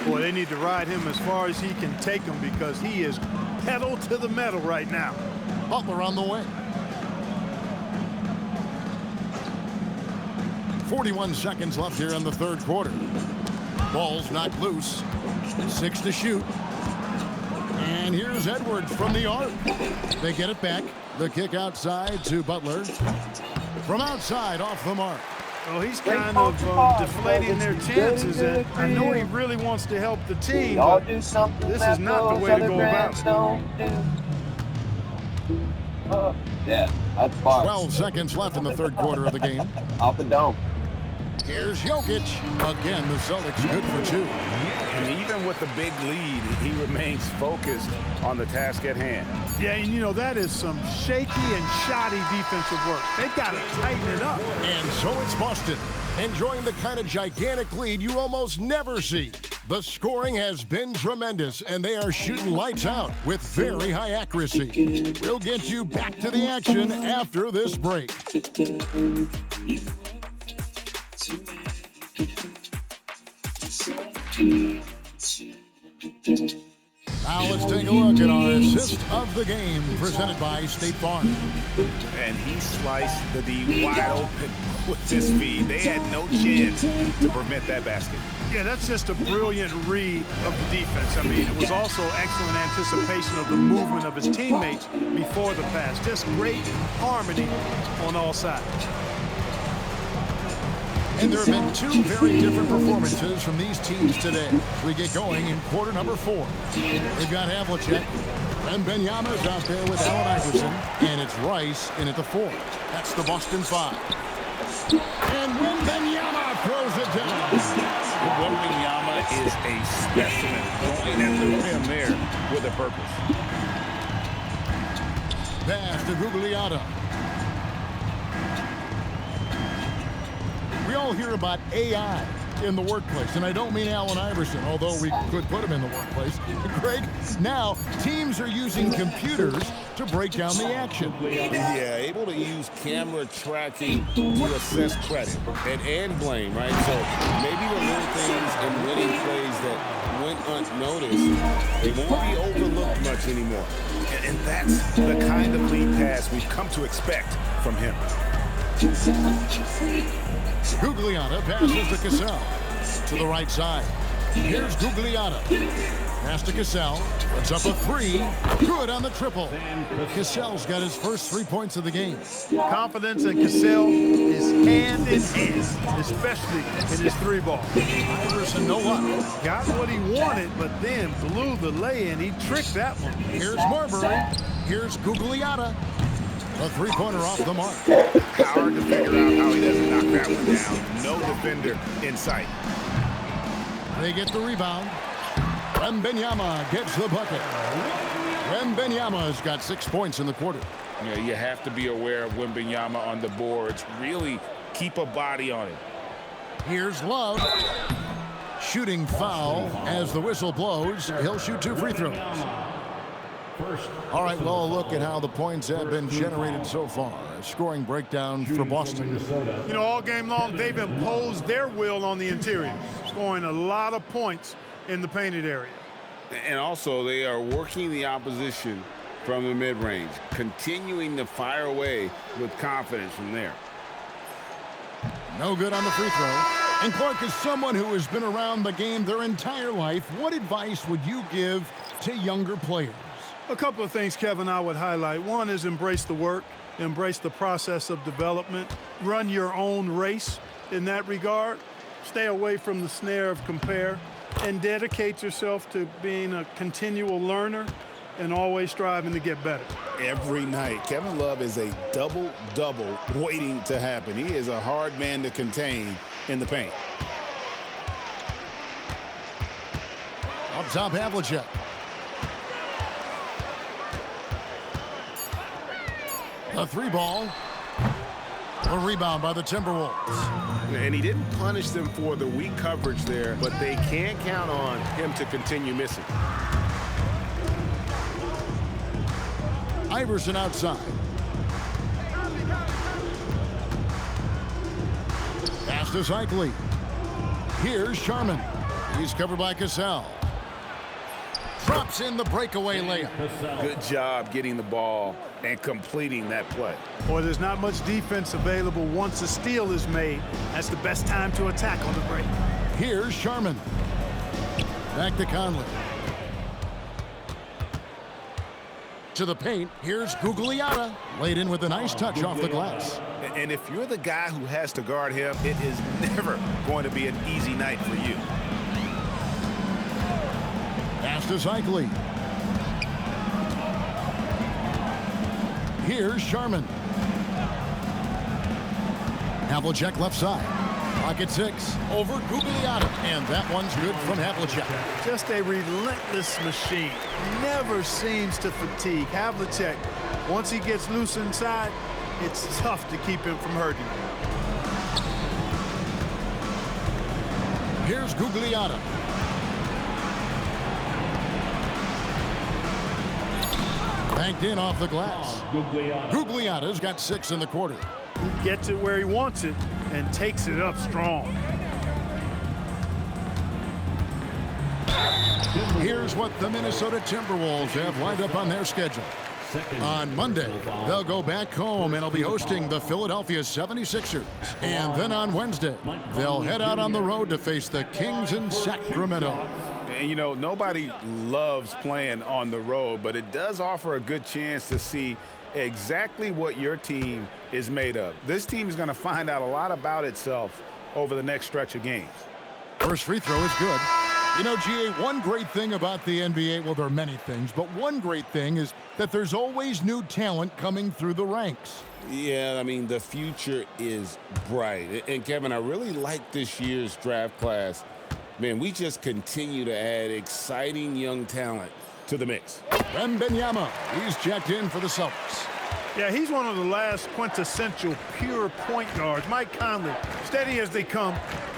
[SPEAKER 3] Boy, they need to ride him as far as he can take him because he is pedal to the metal right now.
[SPEAKER 1] Butler on the way. 41 seconds left here in the third quarter. Ball's knocked loose. 6 to shoot. And here's Edwards from the arc. They get it back. The kick outside to Butler. From outside, off the mark.
[SPEAKER 3] Well, he's kind of deflating their chances, and I know he really wants to help the team, but this is not the way to go about it.
[SPEAKER 6] Yeah, that's fine.
[SPEAKER 1] 12 seconds left in the third quarter of the game.
[SPEAKER 6] Off and down.
[SPEAKER 1] Here's Jokic. Again, the Celtics good for 2.
[SPEAKER 8] And even with the big lead, he remains focused on the task at hand.
[SPEAKER 3] Yeah, and you know, that is some shaky and shoddy defensive work. They've got to tighten it up.
[SPEAKER 1] And so it's Boston, enjoying the kind of gigantic lead you almost never see. The scoring has been tremendous, and they are shooting lights out with very high accuracy. We'll get you back to the action after this break. Now let's take a look at our assist of the game, presented by State Farm.
[SPEAKER 8] And he sliced the D wide open with his feed. They had no chance to prevent that basket.
[SPEAKER 3] Yeah, that's just a brilliant read of the defense. I mean, it was also excellent anticipation of the movement of his teammates before the pass. Just great harmony on all sides.
[SPEAKER 1] And there have been 2 very different performances from these teams today. We get going in quarter number 4. We've got Havlicek, and Wembanyama's out there with Allen Iverson, and it's Rice in at the 4. That's the Boston 5. And Wembanyama throws it down.
[SPEAKER 8] Wembanyama is a specimen, going at the rim there with a purpose.
[SPEAKER 1] Pass to Gugliotta. We all hear about AI in the workplace, and I don't mean Allen Iverson, although we could put him in the workplace. Greg, now teams are using computers to break down the action.
[SPEAKER 2] Yeah, able to use camera tracking to assess credit and blame, right? So maybe the little things and winning plays that went unnoticed, they won't be overlooked much anymore.
[SPEAKER 8] And that's the kind of lead pass we've come to expect from him.
[SPEAKER 1] Gugliotta passes to Cassell. To the right side. Here's Gugliotta. Pass to Cassell. Puts up a 3. Good on the triple. Cassell's got his first 3 points of the game.
[SPEAKER 3] Confidence in Cassell is hand in hand, especially in his 3-ball.
[SPEAKER 1] Iverson, no luck.
[SPEAKER 3] Got what he wanted, but then blew the lay-in. He tricked that one.
[SPEAKER 1] Here's Marbury. Here's Gugliotta. A 3-pointer off the mark.
[SPEAKER 8] Hard to figure out how he doesn't knock that one down. No defender in sight.
[SPEAKER 1] They get the rebound. Wembanyama gets the bucket. Wembanyama's got 6 points in the quarter.
[SPEAKER 8] Yeah, you have to be aware of Wembanyama on the boards. Really keep a body on it.
[SPEAKER 1] Here's Love. Shooting foul as the whistle blows. He'll shoot 2 free throws. All right, well, a look at how the points have been generated so far. A scoring breakdown for Boston.
[SPEAKER 3] You know, all game long, they've imposed their will on the interior, scoring a lot of points in the painted area.
[SPEAKER 2] And also, they are working the opposition from the mid-range, continuing to fire away with confidence from there.
[SPEAKER 1] No good on the free throw. And Clark, is someone who has been around the game their entire life, what advice would you give to younger players?
[SPEAKER 3] A couple of things, Kevin, I would highlight. One is embrace the work, embrace the process of development, run your own race in that regard, stay away from the snare of compare, and dedicate yourself to being a continual learner and always striving to get better.
[SPEAKER 2] Every night, Kevin Love is a double-double waiting to happen. He is a hard man to contain in the paint.
[SPEAKER 1] Up top, Havlicek. A 3-ball. A rebound by the Timberwolves.
[SPEAKER 2] And he didn't punish them for the weak coverage there, but they can't count on him to continue missing.
[SPEAKER 1] Iverson outside. Pass to Cycli. Here's Sharman. He's covered by Cassell. Drops in the breakaway layup.
[SPEAKER 8] Good job getting the ball and completing that play.
[SPEAKER 3] Boy, there's not much defense available once a steal is made. That's the best time to attack on the break.
[SPEAKER 1] Here's Sharman. Back to Conley. To the paint, here's Gugliotta. Laid in with a nice touch off the glass.
[SPEAKER 8] And if you're the guy who has to guard him, it is never going to be an easy night for you.
[SPEAKER 1] Pass to Zeichli. Here's Sharman. Havlicek left side. Pocket 6 over Gugliotta. And that one's good from Havlicek.
[SPEAKER 3] Just a relentless machine. Never seems to fatigue. Havlicek, once he gets loose inside, it's tough to keep him from hurting.
[SPEAKER 1] Here's Gugliotta. Banked in off the glass. Gugliotta's got 6 in the quarter.
[SPEAKER 3] He gets it where he wants it and takes it up strong.
[SPEAKER 1] Here's what the Minnesota Timberwolves have lined up on their schedule. On Monday, they'll go back home and will be hosting the Philadelphia 76ers. And then on Wednesday, they'll head out on the road to face the Kings in Sacramento.
[SPEAKER 8] And, you know, nobody loves playing on the road, but it does offer a good chance to see exactly what your team is made of. This team is going to find out a lot about itself over the next stretch of games.
[SPEAKER 1] First free throw is good. You know, GA, one great thing about the NBA, well, there are many things, but one great thing is that there's always new talent coming through the ranks.
[SPEAKER 2] Yeah, I mean, the future is bright. And, Kevin, I really like this year's draft class. Man, we just continue to add exciting young talent to the mix.
[SPEAKER 1] Wembanyama, he's checked in for the Celtics.
[SPEAKER 3] Yeah, he's one of the last quintessential pure point guards. Mike Conley, steady as they come,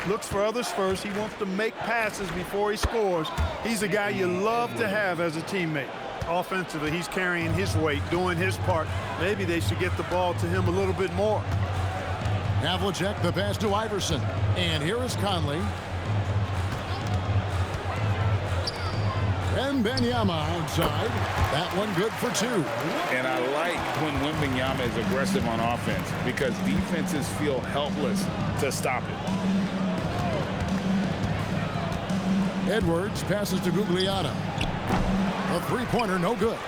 [SPEAKER 3] looks for others first. He wants to make passes before he scores. He's a guy you love to have as a teammate. Offensively, he's carrying his weight, doing his part. Maybe they should get the ball to him a little bit more.
[SPEAKER 1] Havlicek, the pass to Iverson. And here is Conley. Wembanyama outside. That one good for 2.
[SPEAKER 8] And I like when Wembanyama is aggressive on offense because defenses feel helpless to stop it.
[SPEAKER 1] Edwards passes to Gugliotta. A three-pointer, no good.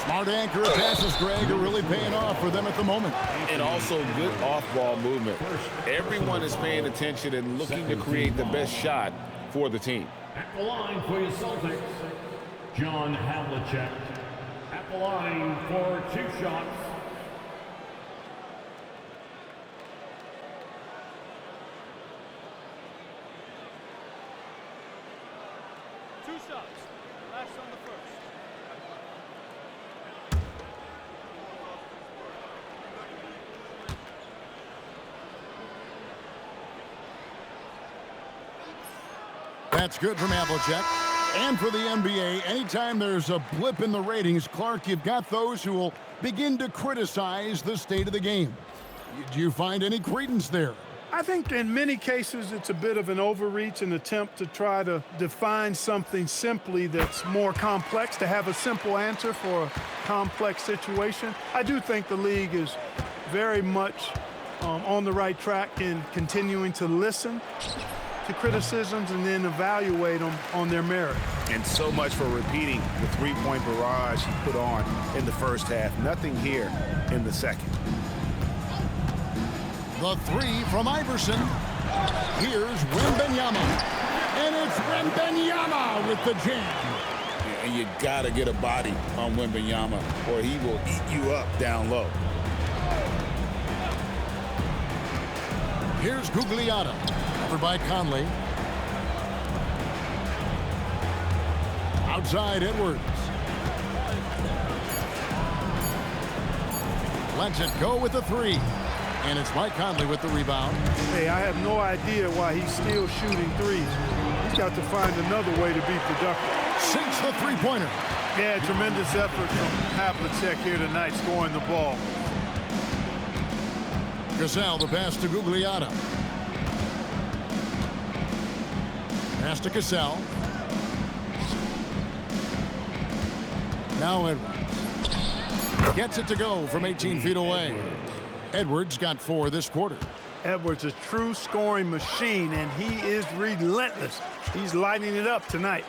[SPEAKER 1] Smart anchor passes, Greg, are really paying off for them at the moment.
[SPEAKER 2] And also good off-ball movement. Everyone is paying attention and looking to create the best shot for the team.
[SPEAKER 4] At the line for your Celtics, John Havlicek. At the line for 2 shots.
[SPEAKER 3] Last on the first.
[SPEAKER 1] That's good from Havlicek. And for the NBA, anytime there's a blip in the ratings, Clark, you've got those who will begin to criticize the state of the game. Do you find any credence there?
[SPEAKER 3] I think in many cases it's a bit of an overreach, an attempt to try to define something simply that's more complex, to have a simple answer for a complex situation. I do think the league is very much on the right track in continuing to listen to criticisms and then evaluate them on their merit.
[SPEAKER 8] And so much for repeating the three-point barrage he put on in the first half. Nothing here in the second.
[SPEAKER 1] The 3 from Iverson. Here's Wembanyama. And it's Wembanyama with the jam.
[SPEAKER 2] And you got to get a body on Wembanyama or he will eat you up down low.
[SPEAKER 1] Here's Gugliotta. Covered by Conley. Outside Edwards. Lets it go with the 3. And it's Mike Conley with the rebound.
[SPEAKER 3] Hey, I have no idea why he's still shooting threes. He's got to find another way to be productive.
[SPEAKER 1] Sinks the three-pointer.
[SPEAKER 3] Yeah, tremendous effort from Havlicek here tonight, scoring the ball.
[SPEAKER 1] Gasol, the pass to Gugliotta. Pass to Gasol. Now Edwards gets it to go from 18 feet away. Edwards got 4 this quarter.
[SPEAKER 3] Edwards, a true scoring machine, and he is relentless. He's lighting it up tonight.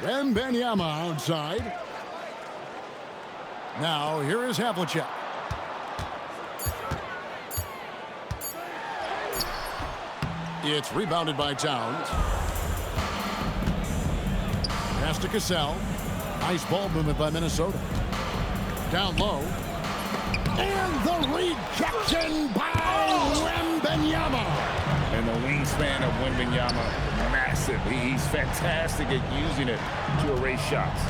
[SPEAKER 1] Wembanyama outside. Now here is Havlicek. It's rebounded by Towns. Pass to Cassell. Nice ball movement by Minnesota. Down low. And the rejection by Wembanyama.
[SPEAKER 8] And the wingspan of Wembanyama, massive. He's fantastic at using it to erase shots.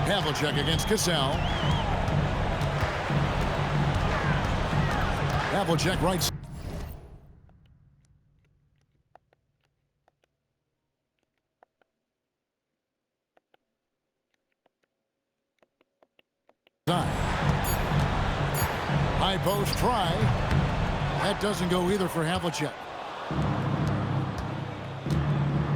[SPEAKER 1] Havlicek against Cassell. Havlicek right side. High post try. That doesn't go either for Havlicek.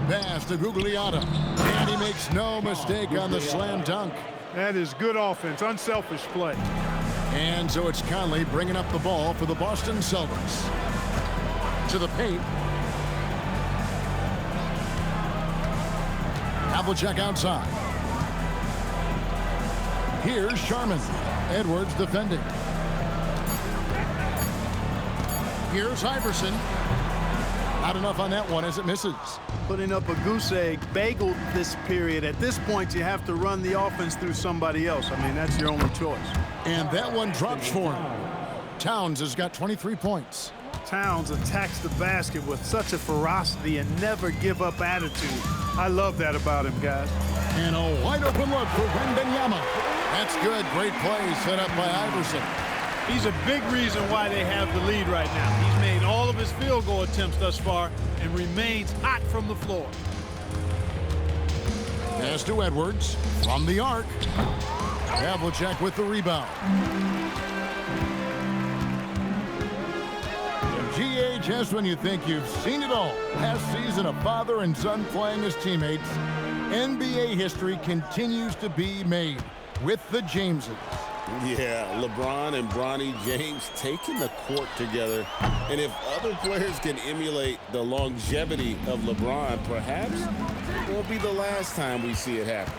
[SPEAKER 1] Pass to Gugliotta. And he makes no mistake on the slam dunk.
[SPEAKER 3] That is good offense, unselfish play.
[SPEAKER 1] And so it's Conley bringing up the ball for the Boston Celtics. To the paint. Havlicek outside. Here's Sharman. Edwards defending. Here's Iverson. Not enough on that one as it misses.
[SPEAKER 3] Putting up a goose egg, bageled this period. At this point, you have to run the offense through somebody else. I mean, that's your only choice.
[SPEAKER 1] And that one drops for him. Towns has got 23 points.
[SPEAKER 3] Towns attacks the basket with such a ferocity and never give up attitude. I love that about him, guys.
[SPEAKER 1] And a wide open look for Wembanyama. That's good. Great play set up by Iverson.
[SPEAKER 3] He's a big reason why they have the lead right now. He's made all of his field goal attempts thus far and remains hot from the floor.
[SPEAKER 1] Pass to Edwards from the arc. Havlicek with the rebound. GA, just when you think you've seen it all. Last season, a father and son playing as teammates. NBA history continues to be made with the Jameses.
[SPEAKER 2] Yeah, LeBron and Bronny James taking the court together. And if other players can emulate the longevity of LeBron, perhaps it won't be the last time we see it happen.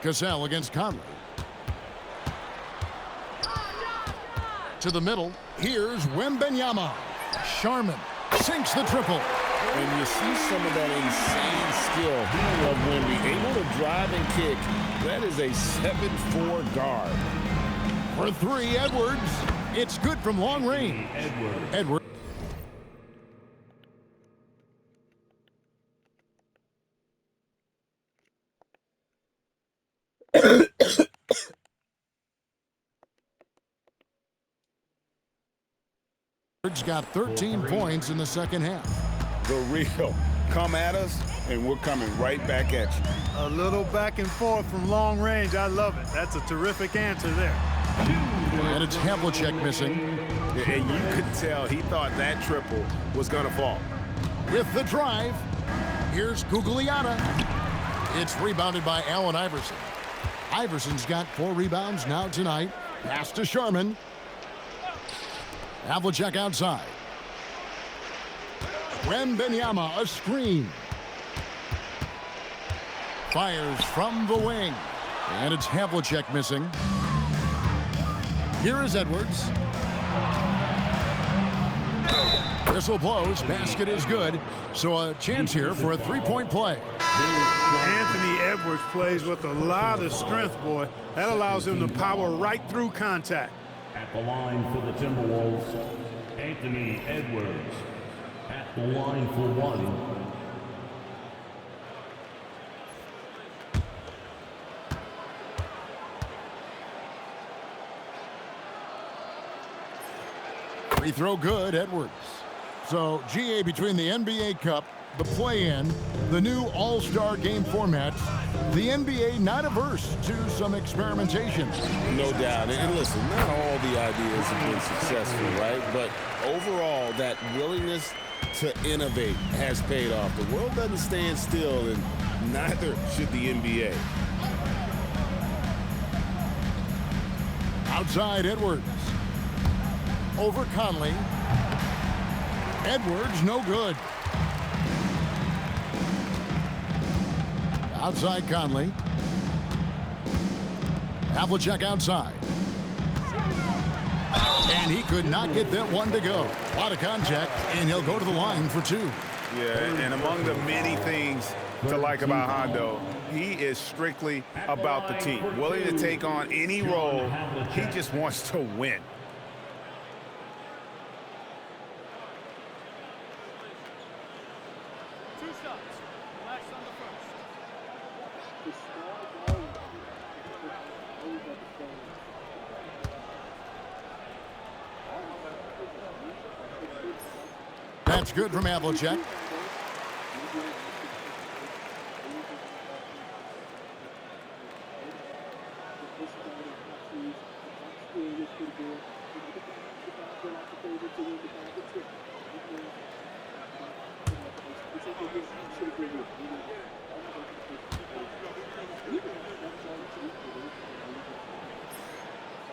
[SPEAKER 1] Cassell against Conley. To the middle. Here's Wembanyama. Sharman sinks the triple.
[SPEAKER 2] And you see some of that insane skill of Wemby, able to drive and kick. That is a 7'4" guard.
[SPEAKER 1] For 3, Edwards. It's good from long range. Edwards. Edwards got 13 points in the second half.
[SPEAKER 8] The real. Come at us, and we're coming right back at you.
[SPEAKER 3] A little back and forth from long range. I love it. That's a terrific answer there.
[SPEAKER 1] And it's Havlicek missing.
[SPEAKER 8] And you could tell he thought that triple was going to fall.
[SPEAKER 1] With the drive, here's Gugliotta. It's rebounded by Allen Iverson. Iverson's got 4 rebounds now tonight. Pass to Sharman. Havlicek outside. Wembanyama, a screen. Fires from the wing. And it's Havlicek missing. Here is Edwards. Whistle blows. Basket is good. So a chance here for a 3-point play.
[SPEAKER 3] Anthony Edwards plays with a lot of strength, boy. That allows him to power right through contact.
[SPEAKER 4] At the line for the Timberwolves, Anthony Edwards. At the line for 1.
[SPEAKER 1] Free throw good, Edwards. So, GA, between the NBA Cup the play-in, the new all-star game format, the NBA not averse to some experimentation.
[SPEAKER 2] No doubt. And listen, not all the ideas have been successful, right? But overall, that willingness to innovate has paid off. The world doesn't stand still, and neither should the NBA.
[SPEAKER 1] Outside Edwards. Over Conley. Edwards, no good. Outside Conley. Havlicek outside. And he could not get that one to go. A lot of contact, and he'll go to the line for two.
[SPEAKER 8] Yeah, and among the many things to like about Hondo, he is strictly about the team. Willing to take on any role. He just wants to win.
[SPEAKER 1] That's good from Havlicek.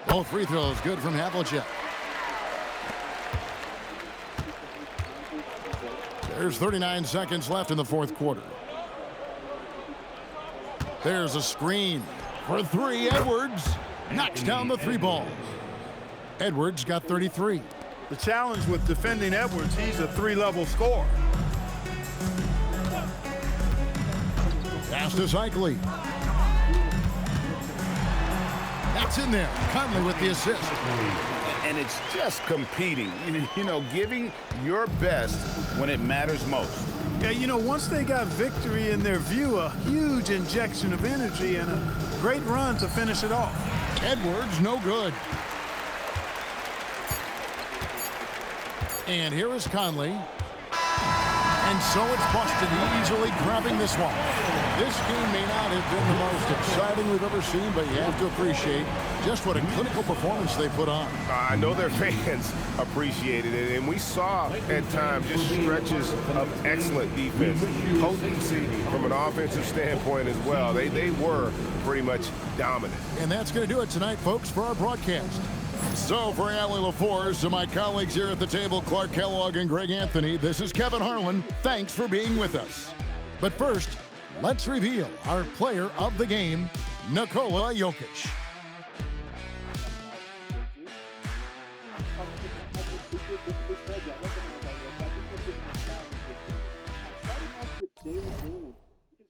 [SPEAKER 1] Both free throws good from Havlicek. There's 39 seconds left in the fourth quarter. There's a screen for three. Edwards knocks down the three ball. Edwards got 33.
[SPEAKER 3] The challenge with defending Edwards, he's a three-level scorer.
[SPEAKER 1] Pass to Cycli. That's in there. Conley with the assist.
[SPEAKER 8] And it's just competing, you know, giving your best when it matters most.
[SPEAKER 3] Yeah, you know, once they got victory in their view, a huge injection of energy and a great run to finish it off.
[SPEAKER 1] Edwards, no good. And here is Conley. And so it's Boston easily grabbing this one. This game may not have been the most exciting we've ever seen, but you have to appreciate just what a clinical performance they put on.
[SPEAKER 14] I know their fans appreciated it, and we saw at times just stretches of excellent defense, potency from an offensive standpoint as well. They were pretty much dominant.
[SPEAKER 1] And that's going to do it tonight, folks, for our broadcast. So for Allie LaForce and my colleagues here at the table, Clark Kellogg and Greg Anthony, this is Kevin Harlan. Thanks for being with us. But first, let's reveal our player of the game, Nikola Jokic.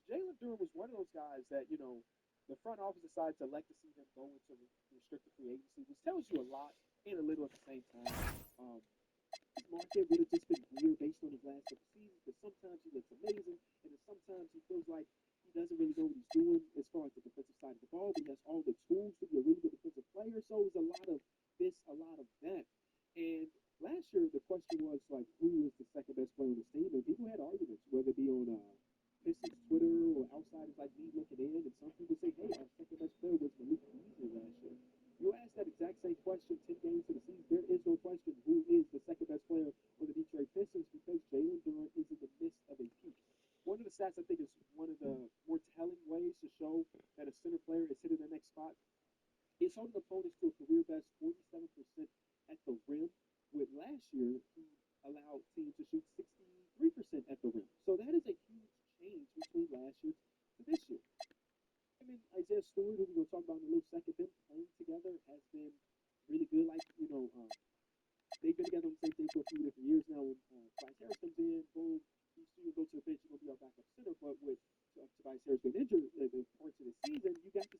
[SPEAKER 15] Jalen Duren was one of those guys that, you know, the front office decided to elect to see him go into restricted free agency, which tells you a lot and a little at the same time. His market would have just been weird based on his last couple seasons, but sometimes he looks amazing, and then sometimes he feels like he doesn't really know what he's doing as far as the defensive side of the ball, but he has all the tools to be a really good defensive player, so it was a lot of this, a lot of that. And last year, the question was, like, who is the second best player on this team? And people had arguments, whether it be on Pistons Twitter or outsiders like me looking in, and some people say, hey, our second best player was Malik Beasley last year. You ask that exact same question 10 games into the season, there is no question who is the second best player on the Detroit Pistons because Jalen Duren is in the midst of a peak. One of the stats I think is one of the more telling ways to show that a center player is hitting the next spot is holding opponents to a career best 47% at the rim, with last year he allowed teams to shoot 63% at the rim. So that is a huge change between last year to this year. I mean, Isaiah Stewart, who we're going to talk about in a little second, them playing together has been really good. Like, you know, they've been together on the same team for a few different years now. When Tobias Harris comes in, boom, he's still going to go to the bench, he's going to be our backup center. But with Tobias Harris being injured in parts of the season, you got to